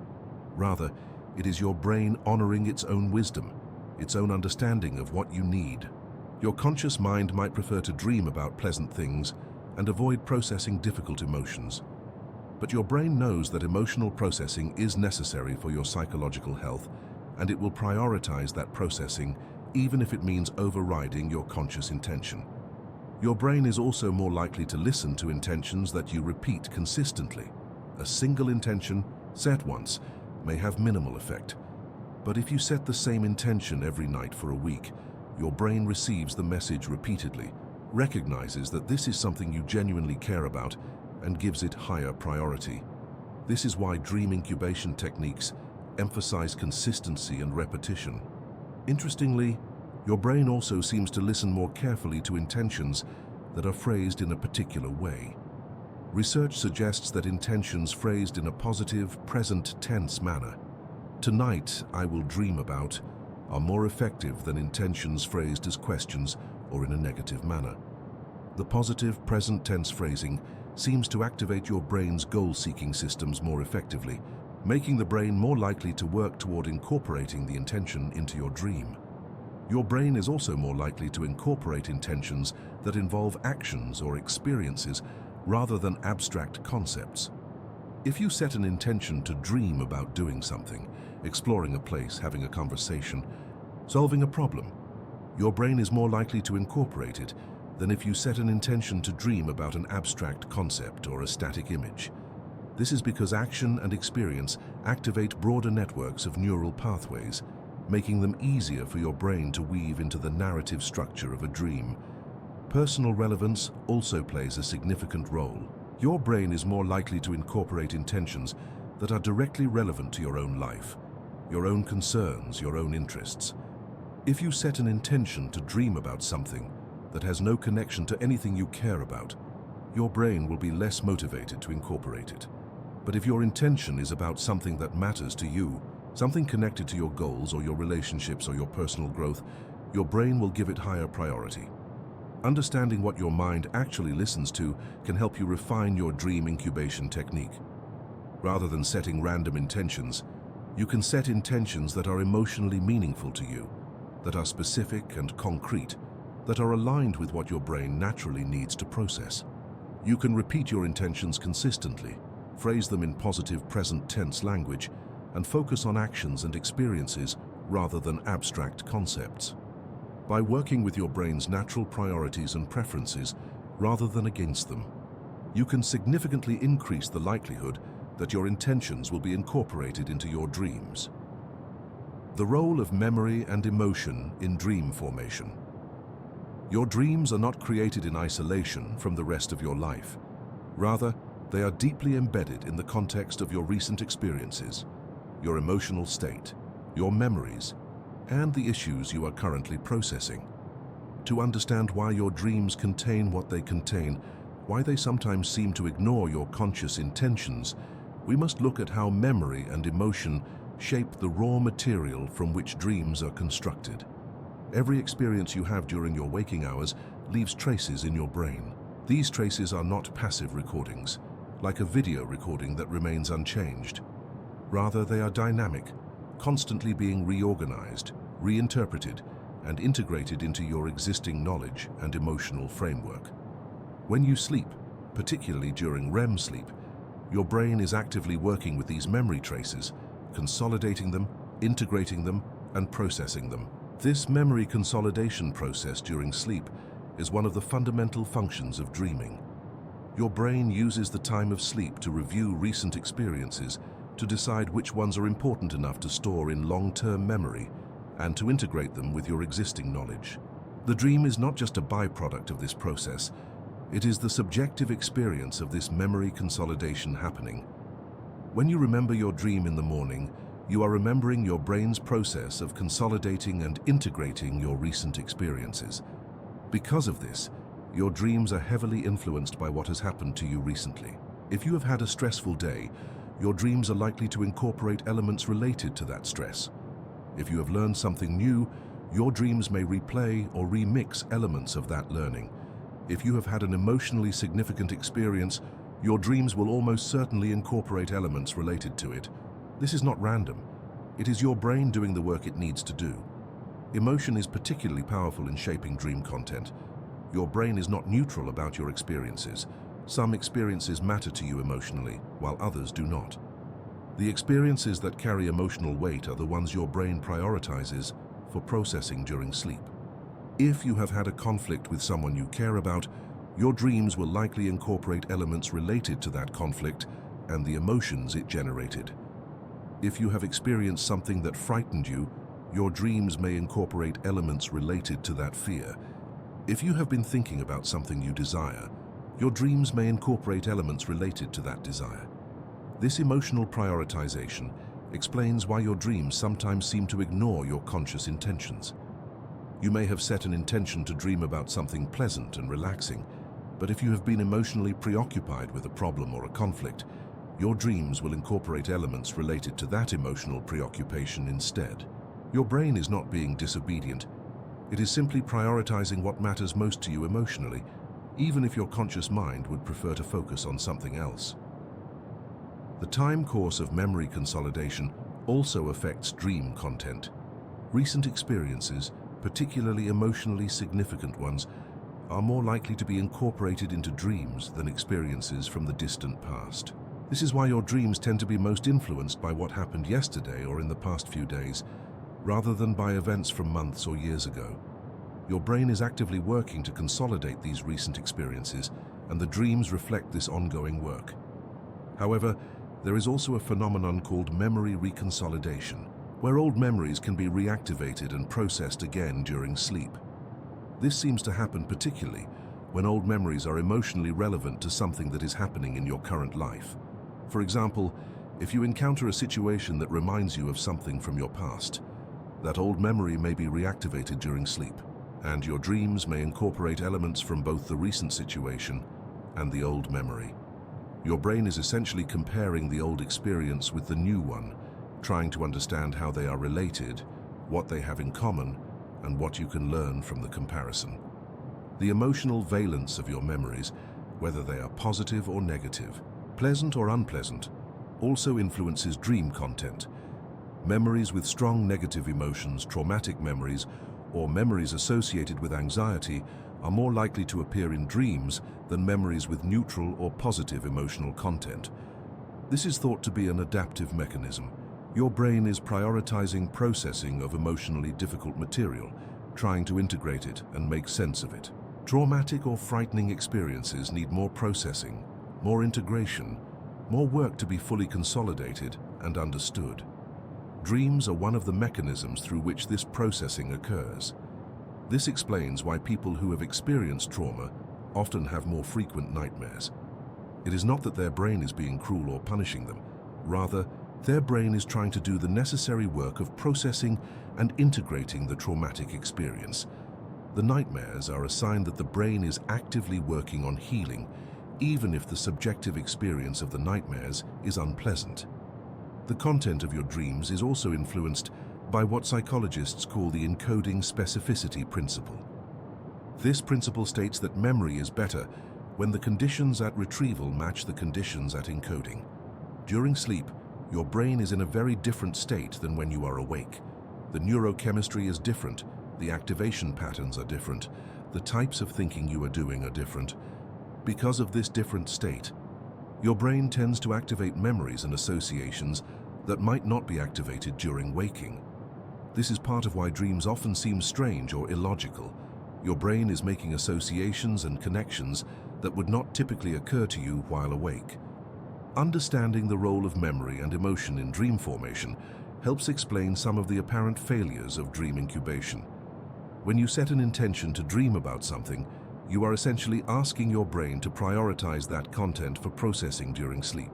Rather, it is your brain honoring its own wisdom, its own understanding of what you need. Your conscious mind might prefer to dream about pleasant things and avoid processing difficult emotions. But your brain knows that emotional processing is necessary for your psychological health, and it will prioritize that processing even if it means overriding your conscious intention. Your brain is also more likely to listen to intentions that you repeat consistently. A single intention, set once, may have minimal effect. But if you set the same intention every night for a week, your brain receives the message repeatedly, recognizes that this is something you genuinely care about, and gives it higher priority. This is why dream incubation techniques emphasize consistency and repetition. Interestingly, your brain also seems to listen more carefully to intentions that are phrased in a particular way. Research suggests that intentions phrased in a positive, present tense manner, "Tonight I will dream about," are more effective than intentions phrased as questions or in a negative manner. The positive, present tense phrasing seems to activate your brain's goal-seeking systems more effectively, making the brain more likely to work toward incorporating the intention into your dream. Your brain is also more likely to incorporate intentions that involve actions or experiences rather than abstract concepts. If you set an intention to dream about doing something, exploring a place, having a conversation, solving a problem, your brain is more likely to incorporate it than if you set an intention to dream about an abstract concept or a static image. This is because action and experience activate broader networks of neural pathways, making them easier for your brain to weave into the narrative structure of a dream. Personal relevance also plays a significant role. Your brain is more likely to incorporate intentions that are directly relevant to your own life, your own concerns, your own interests. If you set an intention to dream about something that has no connection to anything you care about, your brain will be less motivated to incorporate it. But if your intention is about something that matters to you, something connected to your goals or your relationships or your personal growth, your brain will give it higher priority. Understanding what your mind actually listens to can help you refine your dream incubation technique. Rather than setting random intentions, you can set intentions that are emotionally meaningful to you, that are specific and concrete, that are aligned with what your brain naturally needs to process. You can repeat your intentions consistently, phrase them in positive present tense language, and focus on actions and experiences rather than abstract concepts. By working with your brain's natural priorities and preferences rather than against them, you can significantly increase the likelihood that your intentions will be incorporated into your dreams. The role of memory and emotion in dream formation. Your dreams are not created in isolation from the rest of your life. Rather, they are deeply embedded in the context of your recent experiences, your emotional state, your memories, and the issues you are currently processing. To understand why your dreams contain what they contain, why they sometimes seem to ignore your conscious intentions, we must look at how memory and emotion shape the raw material from which dreams are constructed. Every experience you have during your waking hours leaves traces in your brain. These traces are not passive recordings, like a video recording that remains unchanged. Rather, they are dynamic, constantly being reorganized, reinterpreted, and integrated into your existing knowledge and emotional framework. When you sleep, particularly during REM sleep, your brain is actively working with these memory traces, consolidating them, integrating them, and processing them. This memory consolidation process during sleep is one of the fundamental functions of dreaming. Your brain uses the time of sleep to review recent experiences, to decide which ones are important enough to store in long-term memory, and to integrate them with your existing knowledge. The dream is not just a byproduct of this process, it is the subjective experience of this memory consolidation happening. When you remember your dream in the morning, you are remembering your brain's process of consolidating and integrating your recent experiences. Because of this, your dreams are heavily influenced by what has happened to you recently. If you have had a stressful day, your dreams are likely to incorporate elements related to that stress. If you have learned something new, your dreams may replay or remix elements of that learning. If you have had an emotionally significant experience, your dreams will almost certainly incorporate elements related to it. This is not random. It is your brain doing the work it needs to do. Emotion is particularly powerful in shaping dream content. Your brain is not neutral about your experiences. Some experiences matter to you emotionally, while others do not. The experiences that carry emotional weight are the ones your brain prioritizes for processing during sleep. If you have had a conflict with someone you care about, your dreams will likely incorporate elements related to that conflict and the emotions it generated. If you have experienced something that frightened you, your dreams may incorporate elements related to that fear. If you have been thinking about something you desire, your dreams may incorporate elements related to that desire. This emotional prioritization explains why your dreams sometimes seem to ignore your conscious intentions. You may have set an intention to dream about something pleasant and relaxing, but if you have been emotionally preoccupied with a problem or a conflict, your dreams will incorporate elements related to that emotional preoccupation instead. Your brain is not being disobedient. It is simply prioritizing what matters most to you emotionally. even if your conscious mind would prefer to focus on something else. The time course of memory consolidation also affects dream content. Recent experiences, particularly emotionally significant ones, are more likely to be incorporated into dreams than experiences from the distant past. This is why your dreams tend to be most influenced by what happened yesterday or in the past few days, rather than by events from months or years ago. Your brain is actively working to consolidate these recent experiences, and the dreams reflect this ongoing work. However, there is also a phenomenon called memory reconsolidation, where old memories can be reactivated and processed again during sleep. This seems to happen particularly when old memories are emotionally relevant to something that is happening in your current life. For example, if you encounter a situation that reminds you of something from your past, that old memory may be reactivated during sleep, and your dreams may incorporate elements from both the recent situation and the old memory. Your brain is essentially comparing the old experience with the new one, trying to understand how they are related, what they have in common, and what you can learn from the comparison. The emotional valence of your memories, whether they are positive or negative, pleasant or unpleasant, also influences dream content. Memories with strong negative emotions, traumatic memories, or memories associated with anxiety are more likely to appear in dreams than memories with neutral or positive emotional content. This is thought to be an adaptive mechanism. Your brain is prioritizing processing of emotionally difficult material, trying to integrate it and make sense of it. Traumatic or frightening experiences need more processing, more integration, more work to be fully consolidated and understood. Dreams are one of the mechanisms through which this processing occurs. This explains why people who have experienced trauma often have more frequent nightmares. It is not that their brain is being cruel or punishing them. Rather, their brain is trying to do the necessary work of processing and integrating the traumatic experience. The nightmares are a sign that the brain is actively working on healing, even if the subjective experience of the nightmares is unpleasant. The content of your dreams is also influenced by what psychologists call the encoding specificity principle. This principle states that memory is better when the conditions at retrieval match the conditions at encoding. During sleep, your brain is in a very different state than when you are awake. The neurochemistry is different, the activation patterns are different, the types of thinking you are doing are different. Because of this different state, your brain tends to activate memories and associations that might not be activated during waking. This is part of why dreams often seem strange or illogical. Your brain is making associations and connections that would not typically occur to you while awake. Understanding the role of memory and emotion in dream formation helps explain some of the apparent failures of dream incubation. When you set an intention to dream about something, you are essentially asking your brain to prioritize that content for processing during sleep.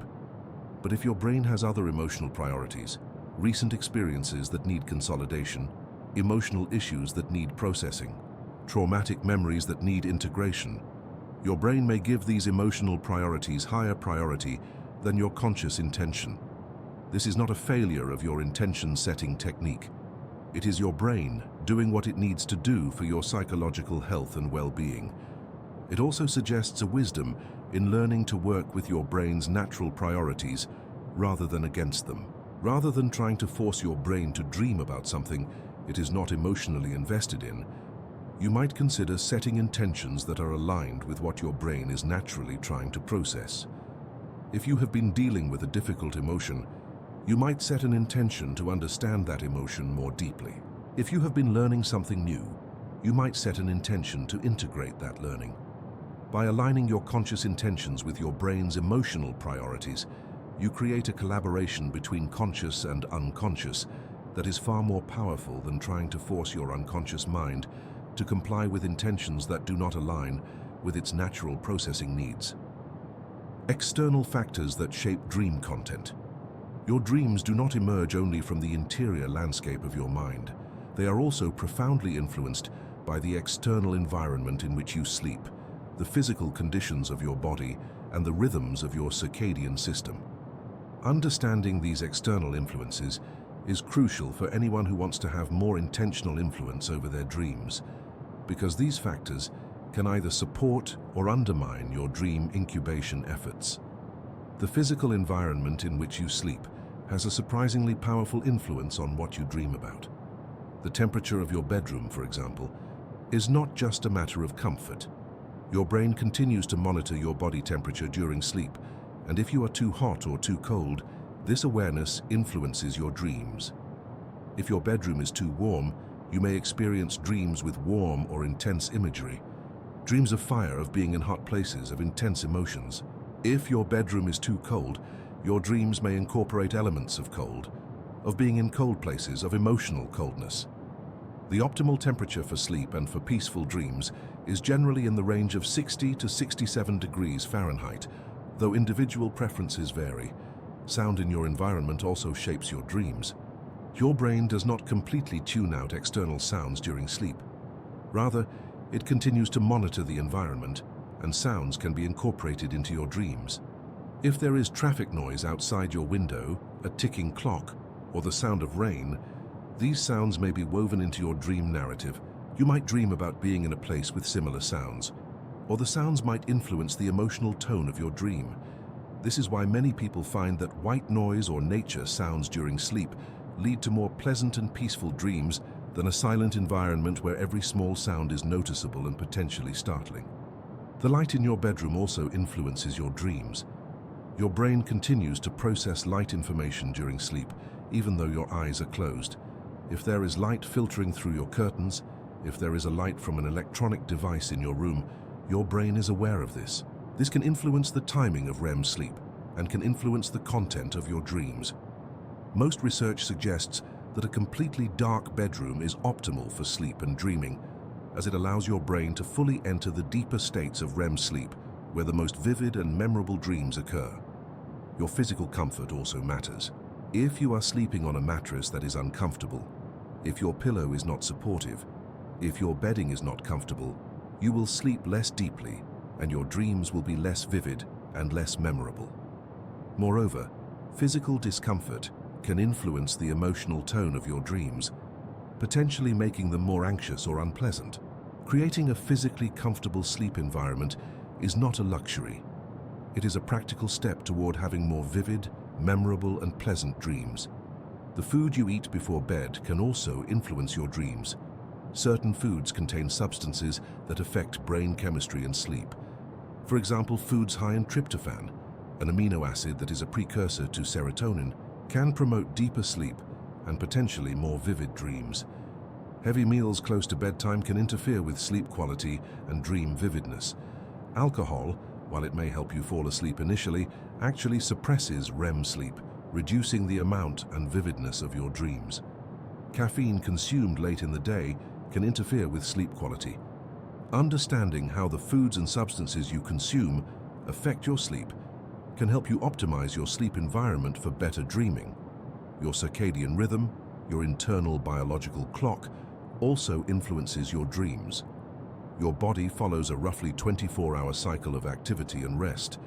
But if your brain has other emotional priorities, recent experiences that need consolidation, emotional issues that need processing, traumatic memories that need integration, your brain may give these emotional priorities higher priority than your conscious intention. This is not a failure of your intention-setting technique. It is your brain doing what it needs to do for your psychological health and well-being. It also suggests a wisdom in learning to work with your brain's natural priorities rather than against them. Rather than trying to force your brain to dream about something it is not emotionally invested in, you might consider setting intentions that are aligned with what your brain is naturally trying to process. If you have been dealing with a difficult emotion, you might set an intention to understand that emotion more deeply. If you have been learning something new, you might set an intention to integrate that learning. By aligning your conscious intentions with your brain's emotional priorities, you create a collaboration between conscious and unconscious that is far more powerful than trying to force your unconscious mind to comply with intentions that do not align with its natural processing needs. External factors that shape dream content. Your dreams do not emerge only from the interior landscape of your mind. They are also profoundly influenced by the external environment in which you sleep, the physical conditions of your body, and the rhythms of your circadian system. Understanding these external influences is crucial for anyone who wants to have more intentional influence over their dreams, because these factors, can either support or undermine your dream incubation efforts. The physical environment in which you sleep has a surprisingly powerful influence on what you dream about. The temperature of your bedroom, for example, is not just a matter of comfort. Your brain continues to monitor your body temperature during sleep, and if you are too hot or too cold, this awareness influences your dreams. If your bedroom is too warm, you may experience dreams with warm or intense imagery. Dreams of fire, of being in hot places, of intense emotions. If your bedroom is too cold, your dreams may incorporate elements of cold, of being in cold places, of emotional coldness. The optimal temperature for sleep and for peaceful dreams is generally in the range of 60 to 67 degrees Fahrenheit, though individual preferences vary. Sound in your environment also shapes your dreams. Your brain does not completely tune out external sounds during sleep. Rather, it continues to monitor the environment, and sounds can be incorporated into your dreams. If there is traffic noise outside your window, a ticking clock, or the sound of rain, these sounds may be woven into your dream narrative. You might dream about being in a place with similar sounds, or the sounds might influence the emotional tone of your dream. This is why many people find that white noise or nature sounds during sleep lead to more pleasant and peaceful dreams than a silent environment where every small sound is noticeable and potentially startling. The light in your bedroom also influences your dreams. Your brain continues to process light information during sleep, even though your eyes are closed. If there is light filtering through your curtains, if there is a light from an electronic device in your room, your brain is aware of this. This can influence the timing of REM sleep and can influence the content of your dreams. Most research suggests that a completely dark bedroom is optimal for sleep and dreaming, as it allows your brain to fully enter the deeper states of REM sleep, where the most vivid and memorable dreams occur. Your physical comfort also matters. If you are sleeping on a mattress that is uncomfortable, if your pillow is not supportive, if your bedding is not comfortable, you will sleep less deeply and your dreams will be less vivid and less memorable. Moreover, physical discomfort can influence the emotional tone of your dreams, potentially making them more anxious or unpleasant. Creating a physically comfortable sleep environment is not a luxury. It is a practical step toward having more vivid, memorable, and pleasant dreams. The food you eat before bed can also influence your dreams. Certain foods contain substances that affect brain chemistry and sleep. For example, foods high in tryptophan, an amino acid that is a precursor to serotonin, can promote deeper sleep and potentially more vivid dreams. Heavy meals close to bedtime can interfere with sleep quality and dream vividness. Alcohol, while it may help you fall asleep initially, actually suppresses REM sleep, reducing the amount and vividness of your dreams. Caffeine consumed late in the day can interfere with sleep quality. Understanding how the foods and substances you consume affect your sleep can help you optimize your sleep environment for better dreaming. Your circadian rhythm, your internal biological clock, also influences your dreams. Your body follows a roughly 24-hour cycle of activity and rest,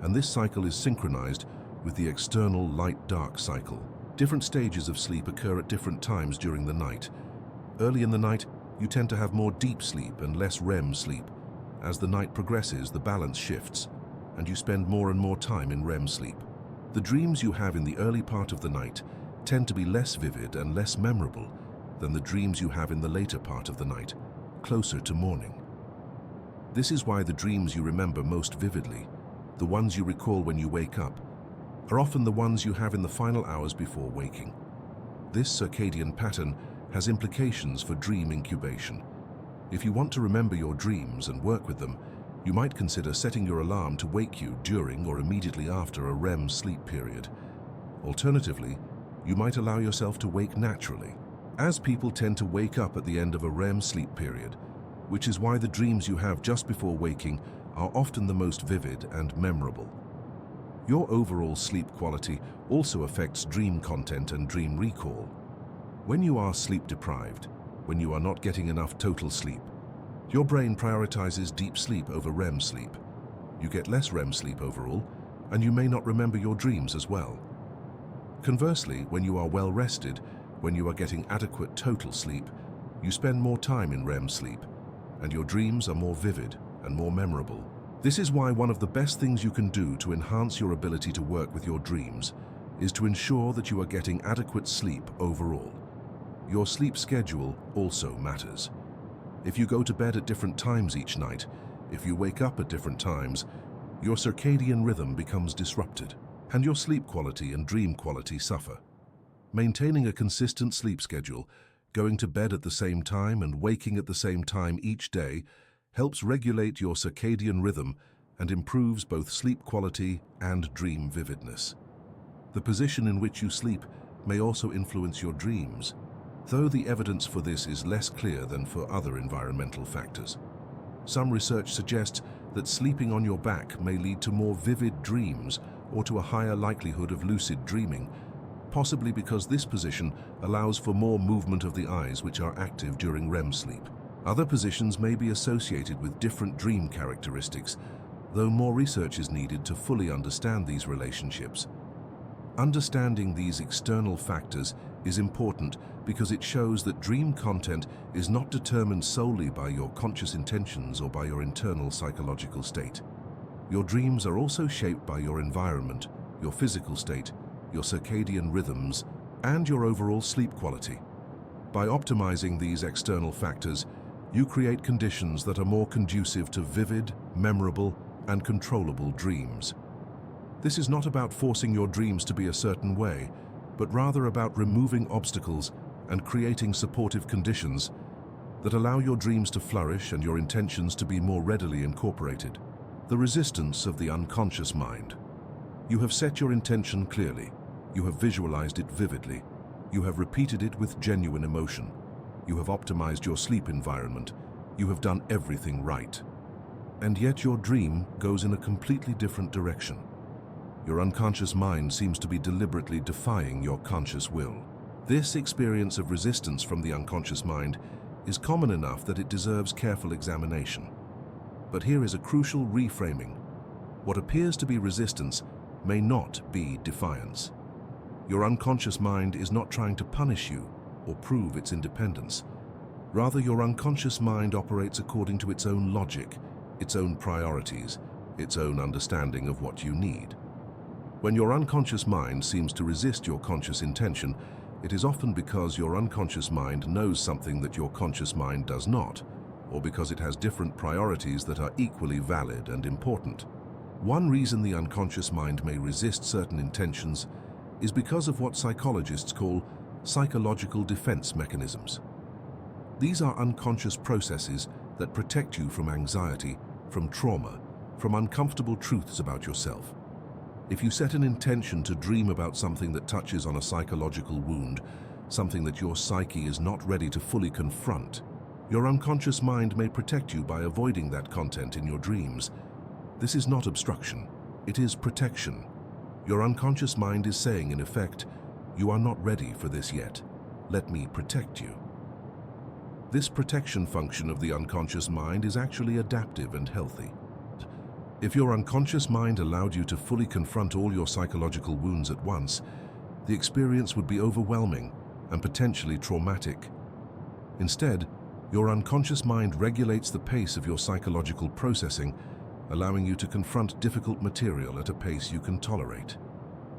and this cycle is synchronized with the external light-dark cycle. Different stages of sleep occur at different times during the night. Early in the night, you tend to have more deep sleep and less REM sleep. As the night progresses, the balance shifts, and you spend more and more time in REM sleep. The dreams you have in the early part of the night tend to be less vivid and less memorable than the dreams you have in the later part of the night, closer to morning. This is why the dreams you remember most vividly, the ones you recall when you wake up, are often the ones you have in the final hours before waking. This circadian pattern has implications for dream incubation. If you want to remember your dreams and work with them, you might consider setting your alarm to wake you during or immediately after a REM sleep period. Alternatively, you might allow yourself to wake naturally, as people tend to wake up at the end of a REM sleep period, which is why the dreams you have just before waking are often the most vivid and memorable. Your overall sleep quality also affects dream content and dream recall. When you are sleep deprived, when you are not getting enough total sleep, your brain prioritizes deep sleep over REM sleep. You get less REM sleep overall, and you may not remember your dreams as well. Conversely, when you are well rested, when you are getting adequate total sleep, you spend more time in REM sleep, and your dreams are more vivid and more memorable. This is why one of the best things you can do to enhance your ability to work with your dreams is to ensure that you are getting adequate sleep overall. Your sleep schedule also matters. If you go to bed at different times each night, if you wake up at different times, your circadian rhythm becomes disrupted, and your sleep quality and dream quality suffer. Maintaining a consistent sleep schedule, going to bed at the same time and waking at the same time each day, helps regulate your circadian rhythm and improves both sleep quality and dream vividness. The position in which you sleep may also influence your dreams, though the evidence for this is less clear than for other environmental factors. Some research suggests that sleeping on your back may lead to more vivid dreams or to a higher likelihood of lucid dreaming, possibly because this position allows for more movement of the eyes, which are active during REM sleep. Other positions may be associated with different dream characteristics, though more research is needed to fully understand these relationships. Understanding these external factors is important because it shows that dream content is not determined solely by your conscious intentions or by your internal psychological state. Your dreams are also shaped by your environment, your physical state, your circadian rhythms, and your overall sleep quality. By optimizing these external factors, you create conditions that are more conducive to vivid, memorable, and controllable dreams. This is not about forcing your dreams to be a certain way, but rather about removing obstacles and creating supportive conditions that allow your dreams to flourish and your intentions to be more readily incorporated. The resistance of the unconscious mind. You have set your intention clearly. You have visualized it vividly. You have repeated it with genuine emotion. You have optimized your sleep environment. You have done everything right. And yet your dream goes in a completely different direction. Your unconscious mind seems to be deliberately defying your conscious will. This experience of resistance from the unconscious mind is common enough that it deserves careful examination. But here is a crucial reframing. What appears to be resistance may not be defiance. Your unconscious mind is not trying to punish you or prove its independence. Rather, your unconscious mind operates according to its own logic, its own priorities, its own understanding of what you need. When your unconscious mind seems to resist your conscious intention, it is often because your unconscious mind knows something that your conscious mind does not, or because it has different priorities that are equally valid and important. One reason the unconscious mind may resist certain intentions is because of what psychologists call psychological defense mechanisms. These are unconscious processes that protect you from anxiety, from trauma, from uncomfortable truths about yourself. If you set an intention to dream about something that touches on a psychological wound, something that your psyche is not ready to fully confront, your unconscious mind may protect you by avoiding that content in your dreams. This is not obstruction, it is protection. Your unconscious mind is saying, in effect, "You are not ready for this yet. Let me protect you." This protection function of the unconscious mind is actually adaptive and healthy. If your unconscious mind allowed you to fully confront all your psychological wounds at once, the experience would be overwhelming and potentially traumatic. Instead, your unconscious mind regulates the pace of your psychological processing, allowing you to confront difficult material at a pace you can tolerate.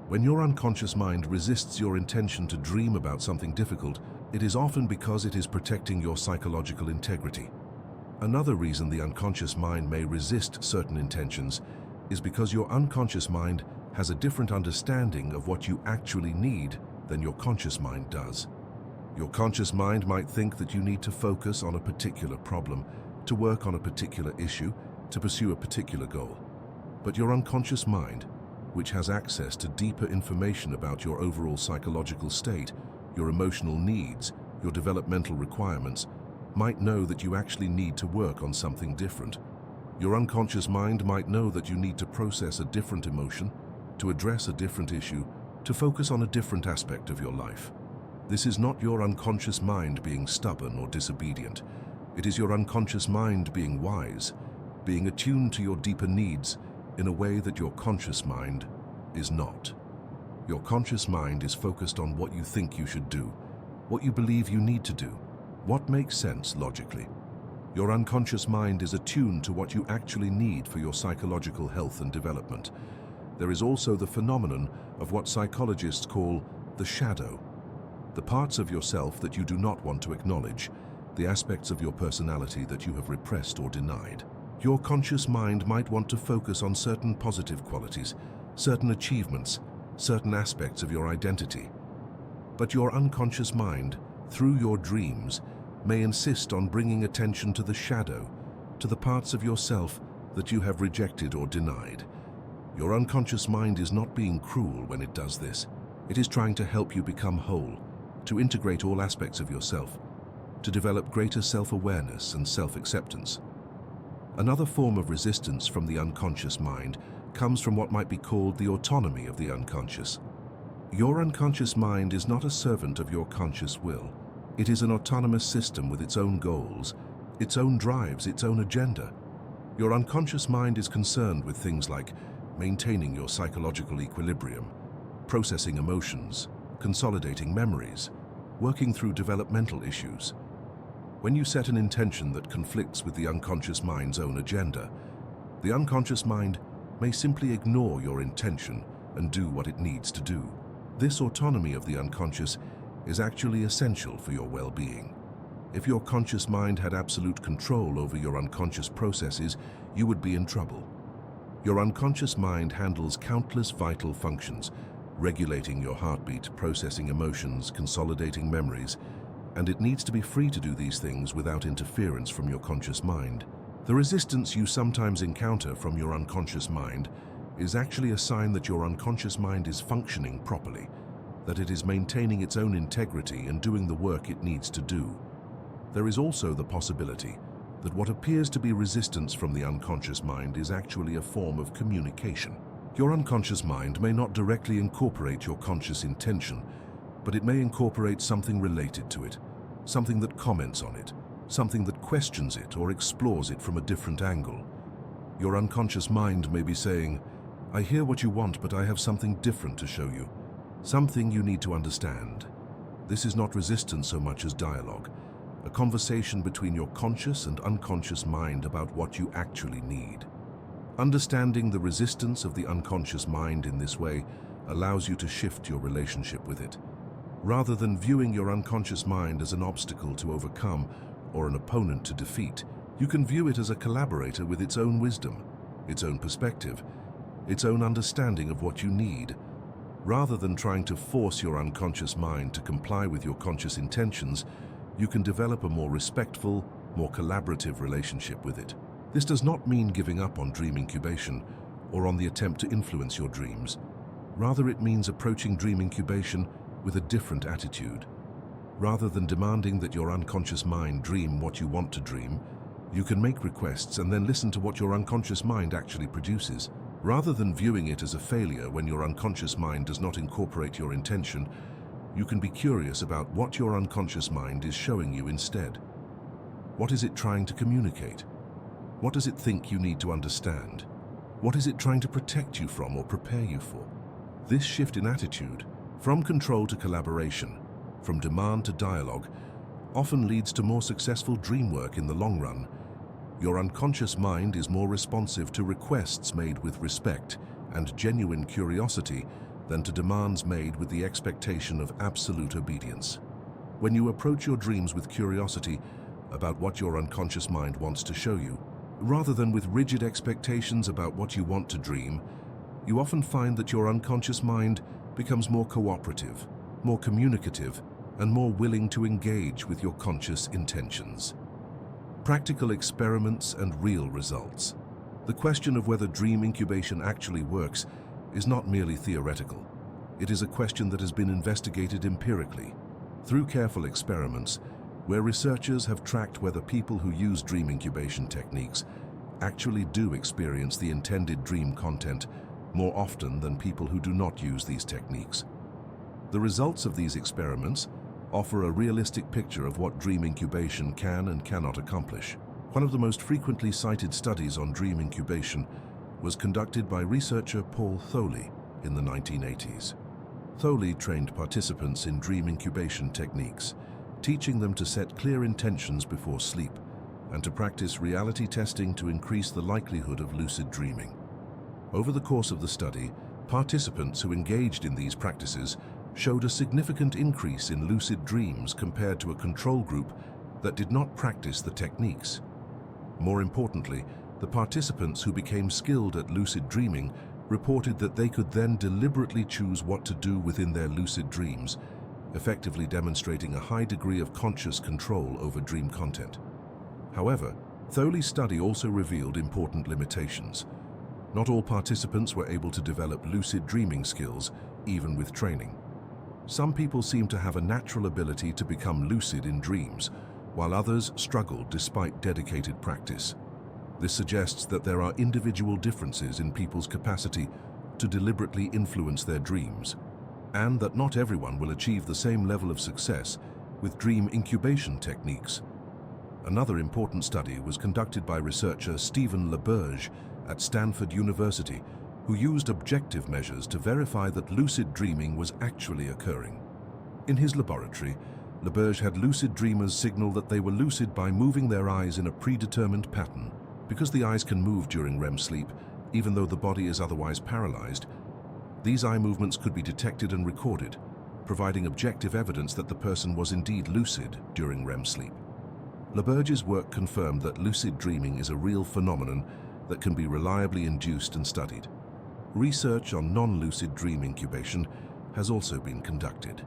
When your unconscious mind resists your intention to dream about something difficult, it is often because it is protecting your psychological integrity. Another reason the unconscious mind may resist certain intentions is because your unconscious mind has a different understanding of what you actually need than your conscious mind does. Your conscious mind might think that you need to focus on a particular problem, to work on a particular issue, to pursue a particular goal. But your unconscious mind, which has access to deeper information about your overall psychological state, your emotional needs, your developmental requirements, might know that you actually need to work on something different. Your unconscious mind might know that you need to process a different emotion, to address a different issue, to focus on a different aspect of your life. This is not your unconscious mind being stubborn or disobedient. It is your unconscious mind being wise, being attuned to your deeper needs in a way that your conscious mind is not. Your conscious mind is focused on what you think you should do, what you believe you need to do, what makes sense logically. Your unconscious mind is attuned to what you actually need for your psychological health and development. There is also the phenomenon of what psychologists call the shadow, the parts of yourself that you do not want to acknowledge, the aspects of your personality that you have repressed or denied. Your conscious mind might want to focus on certain positive qualities, certain achievements, certain aspects of your identity. But your unconscious mind, through your dreams, may insist on bringing attention to the shadow, to the parts of yourself that you have rejected or denied. Your unconscious mind is not being cruel when it does this. It is trying to help you become whole, to integrate all aspects of yourself, to develop greater self-awareness and self-acceptance. Another form of resistance from the unconscious mind comes from what might be called the autonomy of the unconscious. Your unconscious mind is not a servant of your conscious will. It is an autonomous system with its own goals, its own drives, its own agenda. Your unconscious mind is concerned with things like maintaining your psychological equilibrium, processing emotions, consolidating memories, working through developmental issues. When you set an intention that conflicts with the unconscious mind's own agenda, the unconscious mind may simply ignore your intention and do what it needs to do. This autonomy of the unconscious is actually essential for your well-being. If your conscious mind had absolute control over your unconscious processes, you would be in trouble. Your unconscious mind handles countless vital functions, regulating your heartbeat, processing emotions, consolidating memories, and it needs to be free to do these things without interference from your conscious mind. The resistance you sometimes encounter from your unconscious mind is actually a sign that your unconscious mind is functioning properly, that it is maintaining its own integrity and doing the work it needs to do. There is also the possibility that what appears to be resistance from the unconscious mind is actually a form of communication. Your unconscious mind may not directly incorporate your conscious intention, but it may incorporate something related to it, something that comments on it, something that questions it or explores it from a different angle. Your unconscious mind may be saying, "I hear what you want, but I have something different to show you, something you need to understand." This is not resistance so much as dialogue, a conversation between your conscious and unconscious mind about what you actually need. Understanding the resistance of the unconscious mind in this way allows you to shift your relationship with it. Rather than viewing your unconscious mind as an obstacle to overcome or an opponent to defeat, you can view it as a collaborator with its own wisdom, its own perspective, its own understanding of what you need. Rather than trying to force your unconscious mind to comply with your conscious intentions, you can develop a more respectful, more collaborative relationship with it. This does not mean giving up on dream incubation or on the attempt to influence your dreams. Rather, it means approaching dream incubation with a different attitude. Rather than demanding that your unconscious mind dream what you want to dream, you can make requests and then listen to what your unconscious mind actually produces. Rather than viewing it as a failure when your unconscious mind does not incorporate your intention, you can be curious about what your unconscious mind is showing you instead. What is it trying to communicate? What does it think you need to understand? What is it trying to protect you from or prepare you for? This shift in attitude, from control to collaboration, from demand to dialogue, often leads to more successful dream work in the long run. Your unconscious mind is more responsive to requests made with respect and genuine curiosity than to demands made with the expectation of absolute obedience. When you approach your dreams with curiosity about what your unconscious mind wants to show you, rather than with rigid expectations about what you want to dream, you often find that your unconscious mind becomes more cooperative, more communicative, and more willing to engage with your conscious intentions. Practical experiments and real results. The question of whether dream incubation actually works is not merely theoretical. It is a question that has been investigated empirically, through careful experiments, where researchers have tracked whether people who use dream incubation techniques actually do experience the intended dream content more often than people who do not use these techniques. The results of these experiments offer a realistic picture of what dream incubation can and cannot accomplish. One of the most frequently cited studies on dream incubation was conducted by researcher Paul Tholey in the 1980s. Tholey trained participants in dream incubation techniques, teaching them to set clear intentions before sleep, and to practice reality testing to increase the likelihood of lucid dreaming. Over the course of the study, participants who engaged in these practices showed a significant increase in lucid dreams compared to a control group that did not practice the techniques. More importantly, the participants who became skilled at lucid dreaming reported that they could then deliberately choose what to do within their lucid dreams, effectively demonstrating a high degree of conscious control over dream content. However, Tholey's study also revealed important limitations. Not all participants were able to develop lucid dreaming skills, even with training. Some people seem to have a natural ability to become lucid in dreams, while others struggled despite dedicated practice. This suggests that there are individual differences in people's capacity to deliberately influence their dreams, and that not everyone will achieve the same level of success with dream incubation techniques. Another important study was conducted by researcher Stephen LaBerge at Stanford University, who used objective measures to verify that lucid dreaming was actually occurring. In his laboratory, LaBerge had lucid dreamers signal that they were lucid by moving their eyes in a predetermined pattern. Because the eyes can move during REM sleep, even though the body is otherwise paralyzed, these eye movements could be detected and recorded, providing objective evidence that the person was indeed lucid during REM sleep. LaBerge's work confirmed that lucid dreaming is a real phenomenon that can be reliably induced and studied. Research on non-lucid dream incubation has also been conducted.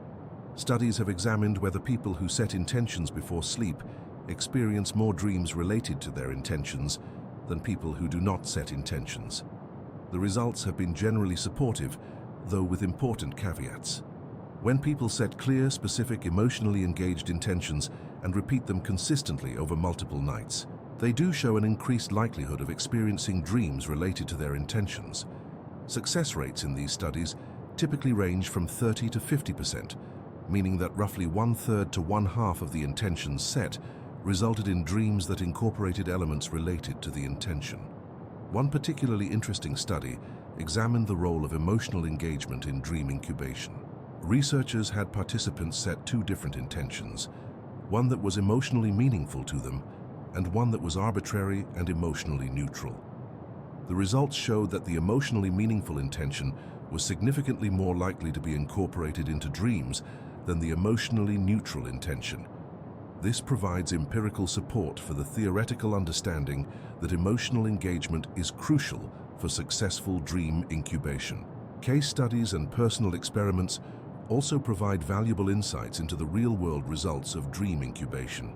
Studies have examined whether people who set intentions before sleep experience more dreams related to their intentions than people who do not set intentions. The results have been generally supportive, though with important caveats. When people set clear, specific, emotionally engaged intentions and repeat them consistently over multiple nights, they do show an increased likelihood of experiencing dreams related to their intentions. Success rates in these studies typically range from 30 to 50%, meaning that roughly 1/3 to 1/2 of the intentions set resulted in dreams that incorporated elements related to the intention. One particularly interesting study examined the role of emotional engagement in dream incubation. Researchers had participants set two different intentions, one that was emotionally meaningful to them and one that was arbitrary and emotionally neutral. The results showed that the emotionally meaningful intention was significantly more likely to be incorporated into dreams than the emotionally neutral intention. This provides empirical support for the theoretical understanding that emotional engagement is crucial for successful dream incubation. Case studies and personal experiments also provide valuable insights into the real-world results of dream incubation.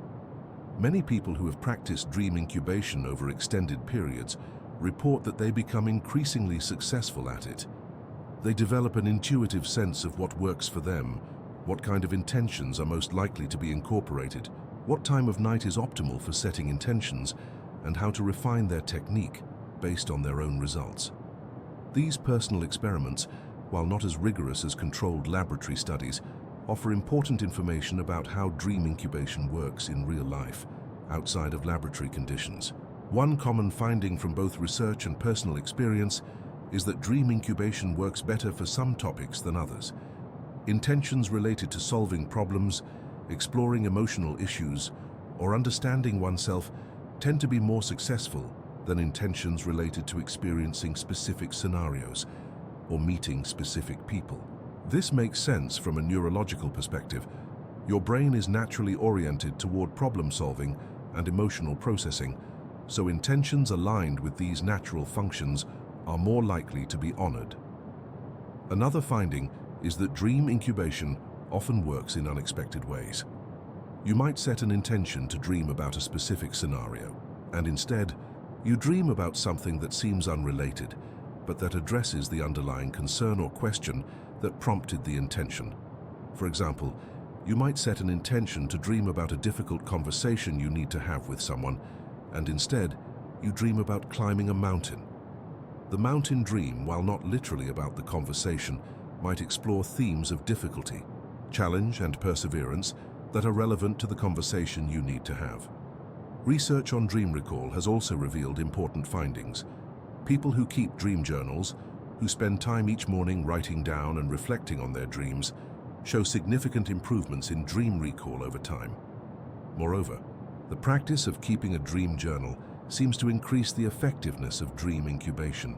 Many people who have practiced dream incubation over extended periods report that they become increasingly successful at it. They develop an intuitive sense of what works for them, what kind of intentions are most likely to be incorporated, what time of night is optimal for setting intentions, and how to refine their technique based on their own results. These personal experiments, while not as rigorous as controlled laboratory studies, offer important information about how dream incubation works in real life, outside of laboratory conditions. One common finding from both research and personal experience is that dream incubation works better for some topics than others. Intentions related to solving problems, exploring emotional issues, or understanding oneself tend to be more successful than intentions related to experiencing specific scenarios or meeting specific people. This makes sense from a neurological perspective. Your brain is naturally oriented toward problem solving and emotional processing, so intentions aligned with these natural functions are more likely to be honored. Another finding is that dream incubation often works in unexpected ways. You might set an intention to dream about a specific scenario, and instead, you dream about something that seems unrelated, but that addresses the underlying concern or question that prompted the intention. For example, you might set an intention to dream about a difficult conversation you need to have with someone, and instead, you dream about climbing a mountain. The mountain dream, while not literally about the conversation, might explore themes of difficulty, challenge, and perseverance that are relevant to the conversation you need to have. Research on dream recall has also revealed important findings. People who keep dream journals, who spend time each morning writing down and reflecting on their dreams, show significant improvements in dream recall over time. Moreover, The practice of keeping a dream journal seems to increase the effectiveness of dream incubation.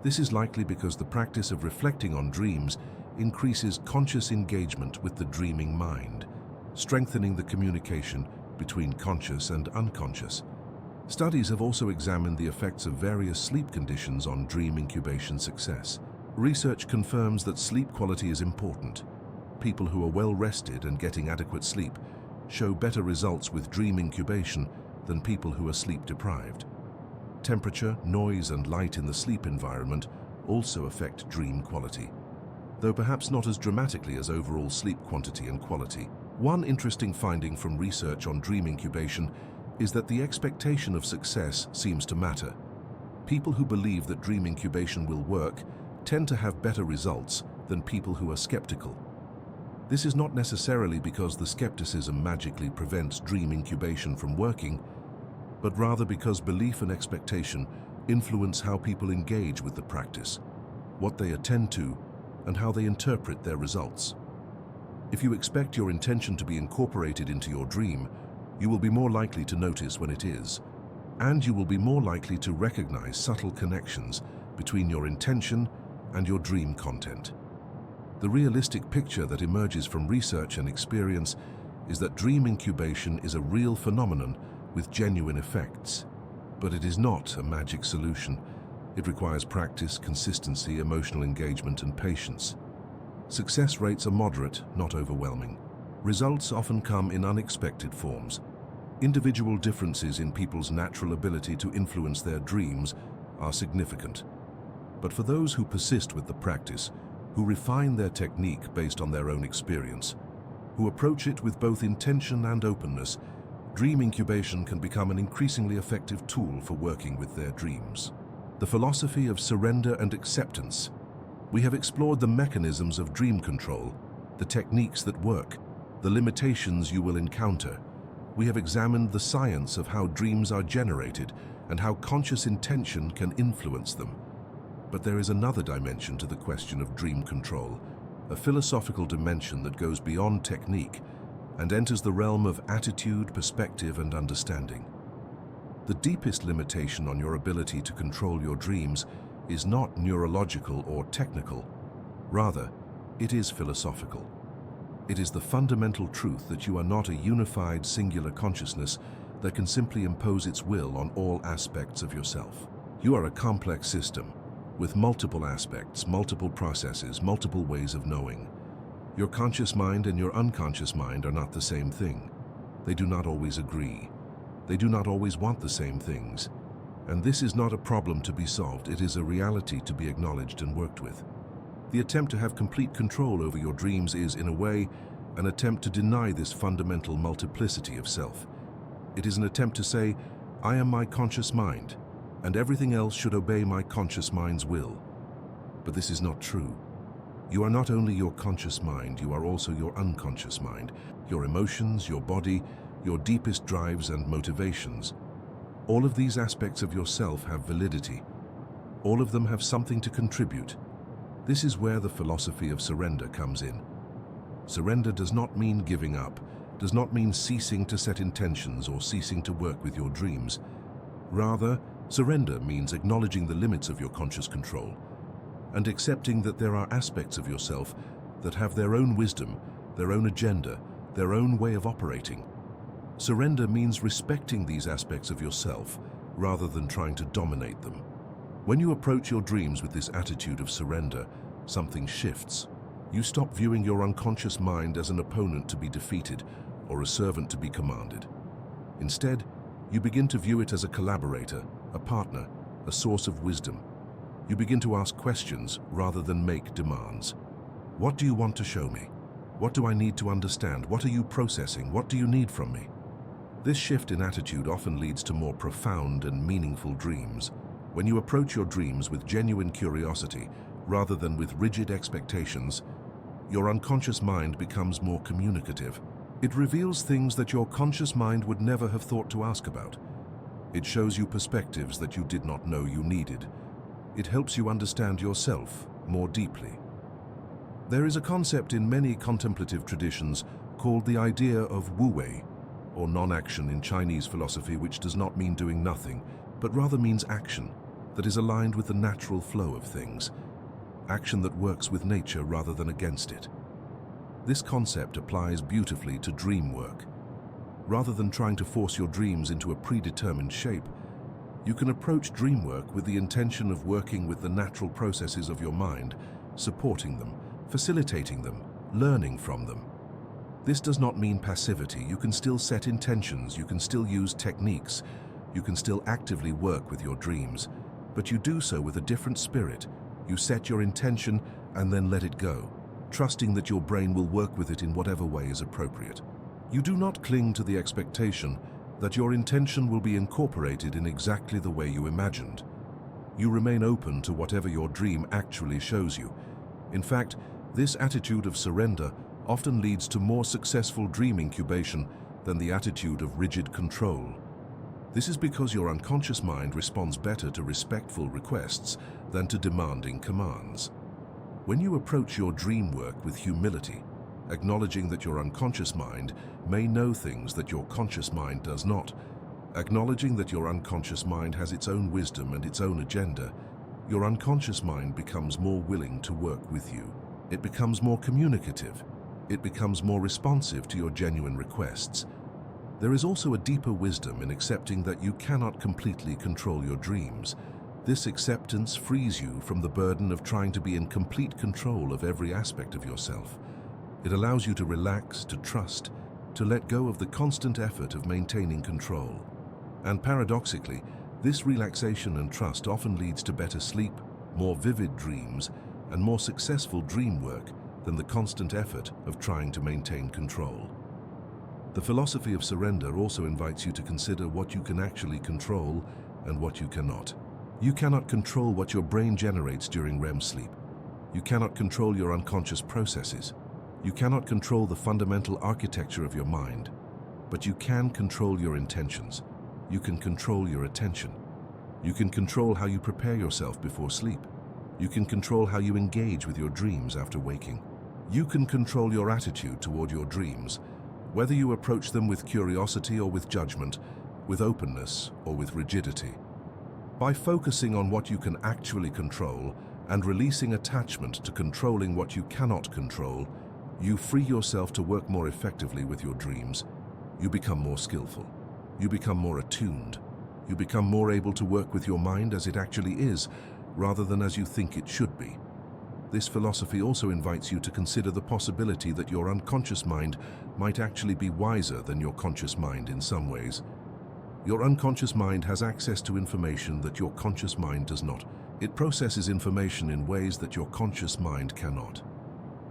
This is likely because the practice of reflecting on dreams increases conscious engagement with the dreaming mind, strengthening the communication between conscious and unconscious. Studies have also examined the effects of various sleep conditions on dream incubation success. Research confirms that sleep quality is important. People who are well rested and getting adequate sleep show better results with dream incubation than people who are sleep deprived. Temperature, noise, and light in the sleep environment also affect dream quality, though perhaps not as dramatically as overall sleep quantity and quality. One interesting finding from research on dream incubation is that the expectation of success seems to matter. People who believe that dream incubation will work tend to have better results than people who are skeptical. This is not necessarily because the skepticism magically prevents dream incubation from working, but rather because belief and expectation influence how people engage with the practice, what they attend to, and how they interpret their results. If you expect your intention to be incorporated into your dream, you will be more likely to notice when it is, and you will be more likely to recognize subtle connections between your intention and your dream content. The realistic picture that emerges from research and experience is that dream incubation is a real phenomenon with genuine effects. But it is not a magic solution. It requires practice, consistency, emotional engagement, and patience. Success rates are moderate, not overwhelming. Results often come in unexpected forms. Individual differences in people's natural ability to influence their dreams are significant. But for those who persist with the practice, who refine their technique based on their own experience, who approach it with both intention and openness, dream incubation can become an increasingly effective tool for working with their dreams. The philosophy of surrender and acceptance. We have explored the mechanisms of dream control, the techniques that work, the limitations you will encounter. We have examined the science of how dreams are generated and how conscious intention can influence them. But there is another dimension to the question of dream control, a philosophical dimension that goes beyond technique and enters the realm of attitude, perspective, and understanding. The deepest limitation on your ability to control your dreams is not neurological or technical. Rather, it is philosophical. It is the fundamental truth that you are not a unified, singular consciousness that can simply impose its will on all aspects of yourself. You are a complex system, with multiple aspects, multiple processes, multiple ways of knowing. Your conscious mind and your unconscious mind are not the same thing. They do not always agree. They do not always want the same things. And this is not a problem to be solved, it is a reality to be acknowledged and worked with. The attempt to have complete control over your dreams is, in a way, an attempt to deny this fundamental multiplicity of self. It is an attempt to say, I am my conscious mind, and everything else should obey my conscious mind's will. But this is not true. You are not only your conscious mind, you are also your unconscious mind, your emotions, your body, your deepest drives and motivations. All of these aspects of yourself have validity. All of them have something to contribute. This is where the philosophy of surrender comes in. Surrender does not mean giving up, does not mean ceasing to set intentions or ceasing to work with your dreams. Rather, surrender means acknowledging the limits of your conscious control and accepting that there are aspects of yourself that have their own wisdom, their own agenda, their own way of operating. Surrender means respecting these aspects of yourself rather than trying to dominate them. When you approach your dreams with this attitude of surrender, something shifts. You stop viewing your unconscious mind as an opponent to be defeated or a servant to be commanded. Instead, you begin to view it as a collaborator, a partner, a source of wisdom. You begin to ask questions rather than make demands. What do you want to show me? What do I need to understand? What are you processing? What do you need from me? This shift in attitude often leads to more profound and meaningful dreams. When you approach your dreams with genuine curiosity rather than with rigid expectations, your unconscious mind becomes more communicative. It reveals things that your conscious mind would never have thought to ask about. It shows you perspectives that you did not know you needed. It helps you understand yourself more deeply. There is a concept in many contemplative traditions called the idea of wu-wei. or non-action in Chinese philosophy, which does not mean doing nothing, but rather means action that is aligned with the natural flow of things, action that works with nature rather than against it. This concept applies beautifully to dream work. Rather than trying to force your dreams into a predetermined shape, you can approach dream work with the intention of working with the natural processes of your mind, supporting them, facilitating them, learning from them. This does not mean passivity. You can still set intentions, you can still use techniques, you can still actively work with your dreams, but you do so with a different spirit. You set your intention and then let it go, trusting that your brain will work with it in whatever way is appropriate. You do not cling to the expectation that your intention will be incorporated in exactly the way you imagined. You remain open to whatever your dream actually shows you. In fact, this attitude of surrender often leads to more successful dream incubation than the attitude of rigid control. This is because your unconscious mind responds better to respectful requests than to demanding commands. When you approach your dream work with humility, acknowledging that your unconscious mind may know things that your conscious mind does not, acknowledging that your unconscious mind has its own wisdom and its own agenda, your unconscious mind becomes more willing to work with you. It becomes more communicative. It becomes more responsive to your genuine requests. There is also a deeper wisdom in accepting that you cannot completely control your dreams. This acceptance frees you from the burden of trying to be in complete control of every aspect of yourself. It allows you to relax, to trust, to let go of the constant effort of maintaining control. And paradoxically, this relaxation and trust often leads to better sleep, more vivid dreams, and more successful dream work than the constant effort of trying to maintain control. The philosophy of surrender also invites you to consider what you can actually control and what you cannot. You cannot control what your brain generates during REM sleep. You cannot control your unconscious processes. You cannot control the fundamental architecture of your mind, but you can control your intentions. You can control your attention. You can control how you prepare yourself before sleep. You can control how you engage with your dreams after waking. You can control your attitude toward your dreams, whether you approach them with curiosity or with judgment, with openness or with rigidity. By focusing on what you can actually control and releasing attachment to controlling what you cannot control, you free yourself to work more effectively with your dreams. You become more skillful. You become more attuned. You become more able to work with your mind as it actually is, rather than as you think it should be. This philosophy also invites you to consider the possibility that your unconscious mind might actually be wiser than your conscious mind in some ways. Your unconscious mind has access to information that your conscious mind does not. It processes information in ways that your conscious mind cannot.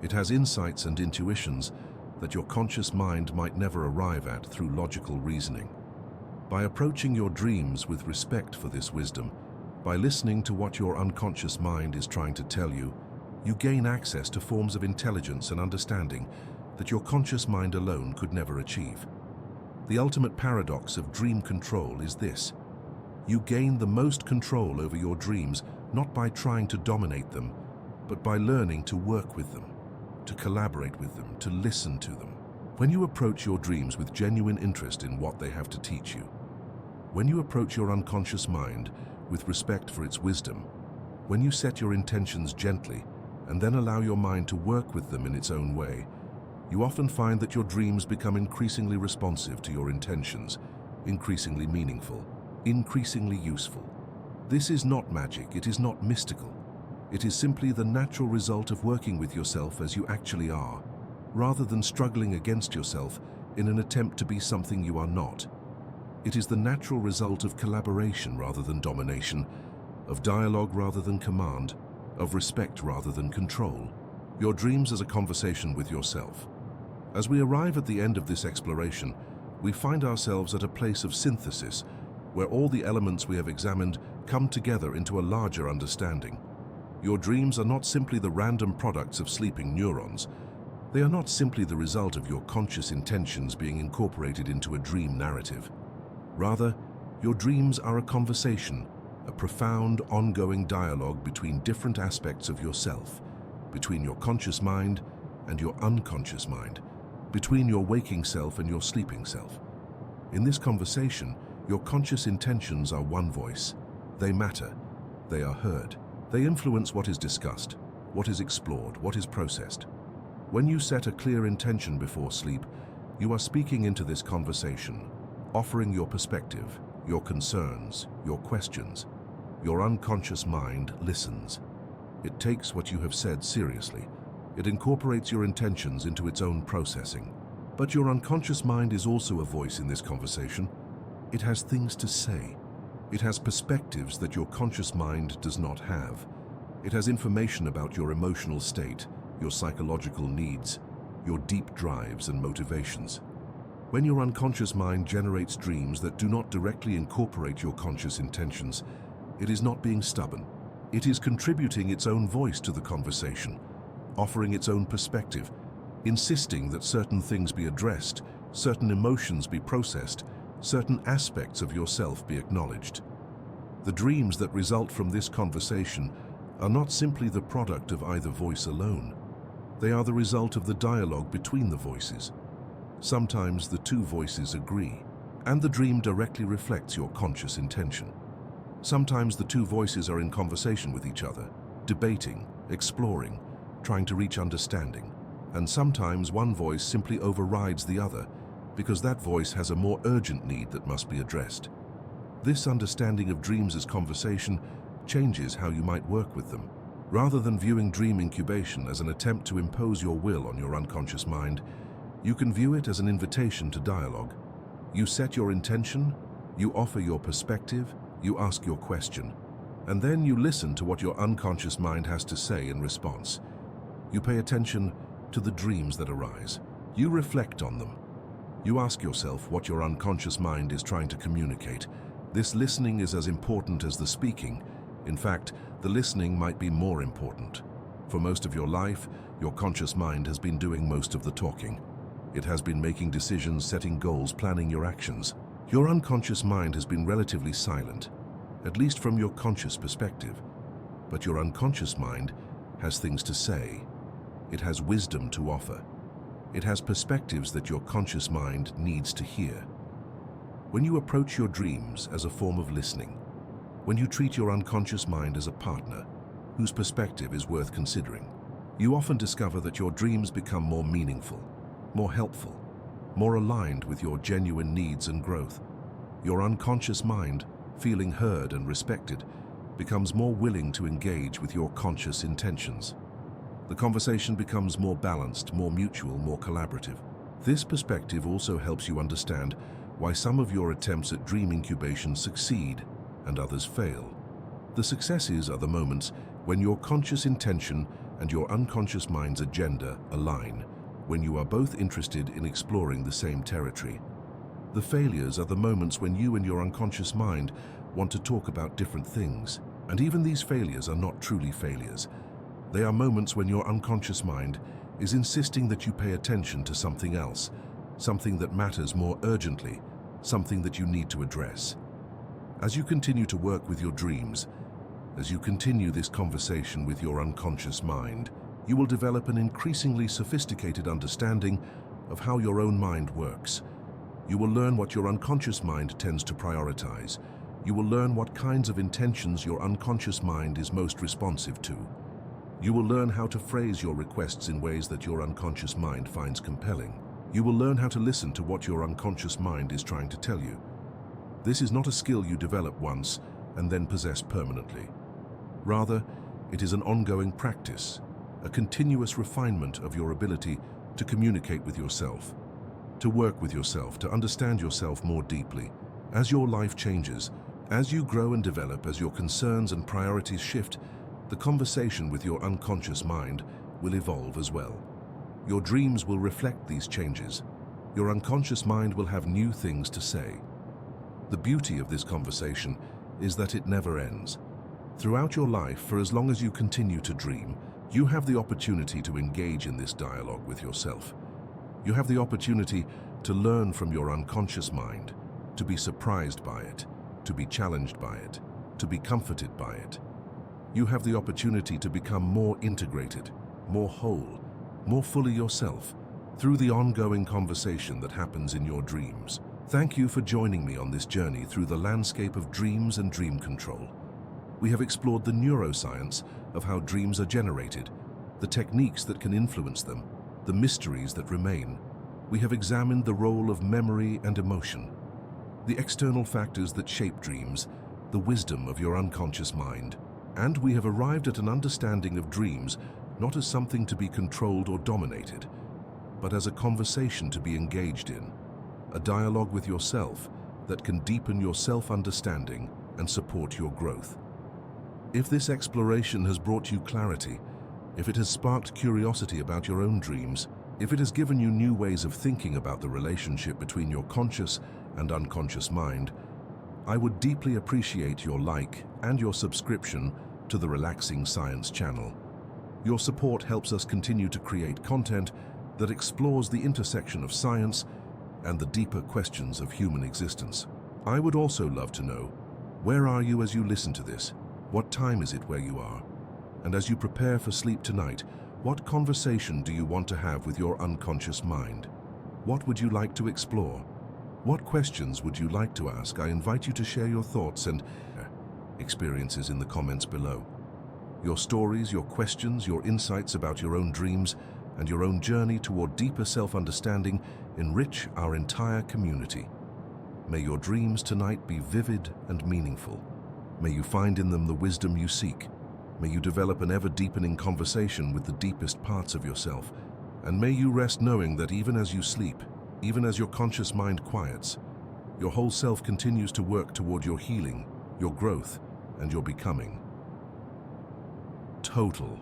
It has insights and intuitions that your conscious mind might never arrive at through logical reasoning. By approaching your dreams with respect for this wisdom, by listening to what your unconscious mind is trying to tell you, you gain access to forms of intelligence and understanding that your conscious mind alone could never achieve. The ultimate paradox of dream control is this: you gain the most control over your dreams not by trying to dominate them, but by learning to work with them, to collaborate with them, to listen to them. When you approach your dreams with genuine interest in what they have to teach you, when you approach your unconscious mind with respect for its wisdom, when you set your intentions gently and then allow your mind to work with them in its own way, you often find that your dreams become increasingly responsive to your intentions, increasingly meaningful, increasingly useful. This is not magic, it is not mystical. It is simply the natural result of working with yourself as you actually are, rather than struggling against yourself in an attempt to be something you are not. It is the natural result of collaboration rather than domination, of dialogue rather than command, of respect rather than control. Your dreams as a conversation with yourself. As we arrive at the end of this exploration, we find ourselves at a place of synthesis, where all the elements we have examined come together into a larger understanding. Your dreams are not simply the random products of sleeping neurons. They are not simply the result of your conscious intentions being incorporated into a dream narrative. Rather, your dreams are a conversation, a profound, ongoing dialogue between different aspects of yourself, between your conscious mind and your unconscious mind, between your waking self and your sleeping self. In this conversation, your conscious intentions are one voice. They matter. They are heard. They influence what is discussed, what is explored, what is processed. When you set a clear intention before sleep, you are speaking into this conversation, offering your perspective, your concerns, your questions. Your unconscious mind listens. It takes what you have said seriously. It incorporates your intentions into its own processing. But your unconscious mind is also a voice in this conversation. It has things to say. It has perspectives that your conscious mind does not have. It has information about your emotional state, your psychological needs, your deep drives and motivations. When your unconscious mind generates dreams that do not directly incorporate your conscious intentions, it is not being stubborn. It is contributing its own voice to the conversation, offering its own perspective, insisting that certain things be addressed, certain emotions be processed, certain aspects of yourself be acknowledged. The dreams that result from this conversation are not simply the product of either voice alone. They are the result of the dialogue between the voices. Sometimes the two voices agree, and the dream directly reflects your conscious intention. Sometimes the two voices are in conversation with each other, debating, exploring, trying to reach understanding. And sometimes one voice simply overrides the other because that voice has a more urgent need that must be addressed. This understanding of dreams as conversation changes how you might work with them. Rather than viewing dream incubation as an attempt to impose your will on your unconscious mind, you can view it as an invitation to dialogue. You set your intention, you offer your perspective, you ask your question, and then you listen to what your unconscious mind has to say in response. You pay attention to the dreams that arise. You reflect on them. You ask yourself what your unconscious mind is trying to communicate. This listening is as important as the speaking. In fact, the listening might be more important. For most of your life, your conscious mind has been doing most of the talking. It has been making decisions, setting goals, planning your actions. Your unconscious mind has been relatively silent, at least from your conscious perspective. But your unconscious mind has things to say. It has wisdom to offer. It has perspectives that your conscious mind needs to hear. When you approach your dreams as a form of listening, when you treat your unconscious mind as a partner whose perspective is worth considering, you often discover that your dreams become more meaningful, more helpful, more aligned with your genuine needs and growth. Your unconscious mind, feeling heard and respected, becomes more willing to engage with your conscious intentions. The conversation becomes more balanced, more mutual, more collaborative. This perspective also helps you understand why some of your attempts at dream incubation succeed and others fail. The successes are the moments when your conscious intention and your unconscious mind's agenda align, when you are both interested in exploring the same territory. The failures are the moments when you and your unconscious mind want to talk about different things. And even these failures are not truly failures. They are moments when your unconscious mind is insisting that you pay attention to something else, something that matters more urgently, something that you need to address. As you continue to work with your dreams, as you continue this conversation with your unconscious mind, you will develop an increasingly sophisticated understanding of how your own mind works. You will learn what your unconscious mind tends to prioritize. You will learn what kinds of intentions your unconscious mind is most responsive to. You will learn how to phrase your requests in ways that your unconscious mind finds compelling. You will learn how to listen to what your unconscious mind is trying to tell you. This is not a skill you develop once and then possess permanently. Rather, it is an ongoing practice, a continuous refinement of your ability to communicate with yourself, to work with yourself, to understand yourself more deeply. As your life changes, as you grow and develop, as your concerns and priorities shift, the conversation with your unconscious mind will evolve as well. Your dreams will reflect these changes. Your unconscious mind will have new things to say. The beauty of this conversation is that it never ends. Throughout your life, for as long as you continue to dream, you have the opportunity to engage in this dialogue with yourself. You have the opportunity to learn from your unconscious mind, to be surprised by it, to be challenged by it, to be comforted by it. You have the opportunity to become more integrated, more whole, more fully yourself through the ongoing conversation that happens in your dreams. Thank you for joining me on this journey through the landscape of dreams and dream control. We have explored the neuroscience of how dreams are generated, the techniques that can influence them, the mysteries that remain. We have examined the role of memory and emotion, the external factors that shape dreams, the wisdom of your unconscious mind. And we have arrived at an understanding of dreams not as something to be controlled or dominated, but as a conversation to be engaged in, a dialogue with yourself that can deepen your self-understanding and support your growth. If this exploration has brought you clarity, if it has sparked curiosity about your own dreams, if it has given you new ways of thinking about the relationship between your conscious and unconscious mind, I would deeply appreciate your like and your subscription to the Relaxing Science channel. Your support helps us continue to create content that explores the intersection of science and the deeper questions of human existence. I would also love to know, where are you as you listen to this? What time is it where you are? And as you prepare for sleep tonight, what conversation do you want to have with your unconscious mind? What would you like to explore? What questions would you like to ask? I invite you to share your thoughts and experiences in the comments below. Your stories, your questions, your insights about your own dreams and your own journey toward deeper self-understanding enrich our entire community. May your dreams tonight be vivid and meaningful. May you find in them the wisdom you seek. May you develop an ever-deepening conversation with the deepest parts of yourself. And may you rest knowing that even as you sleep, even as your conscious mind quiets, your whole self continues to work toward your healing, your growth, and your becoming. Total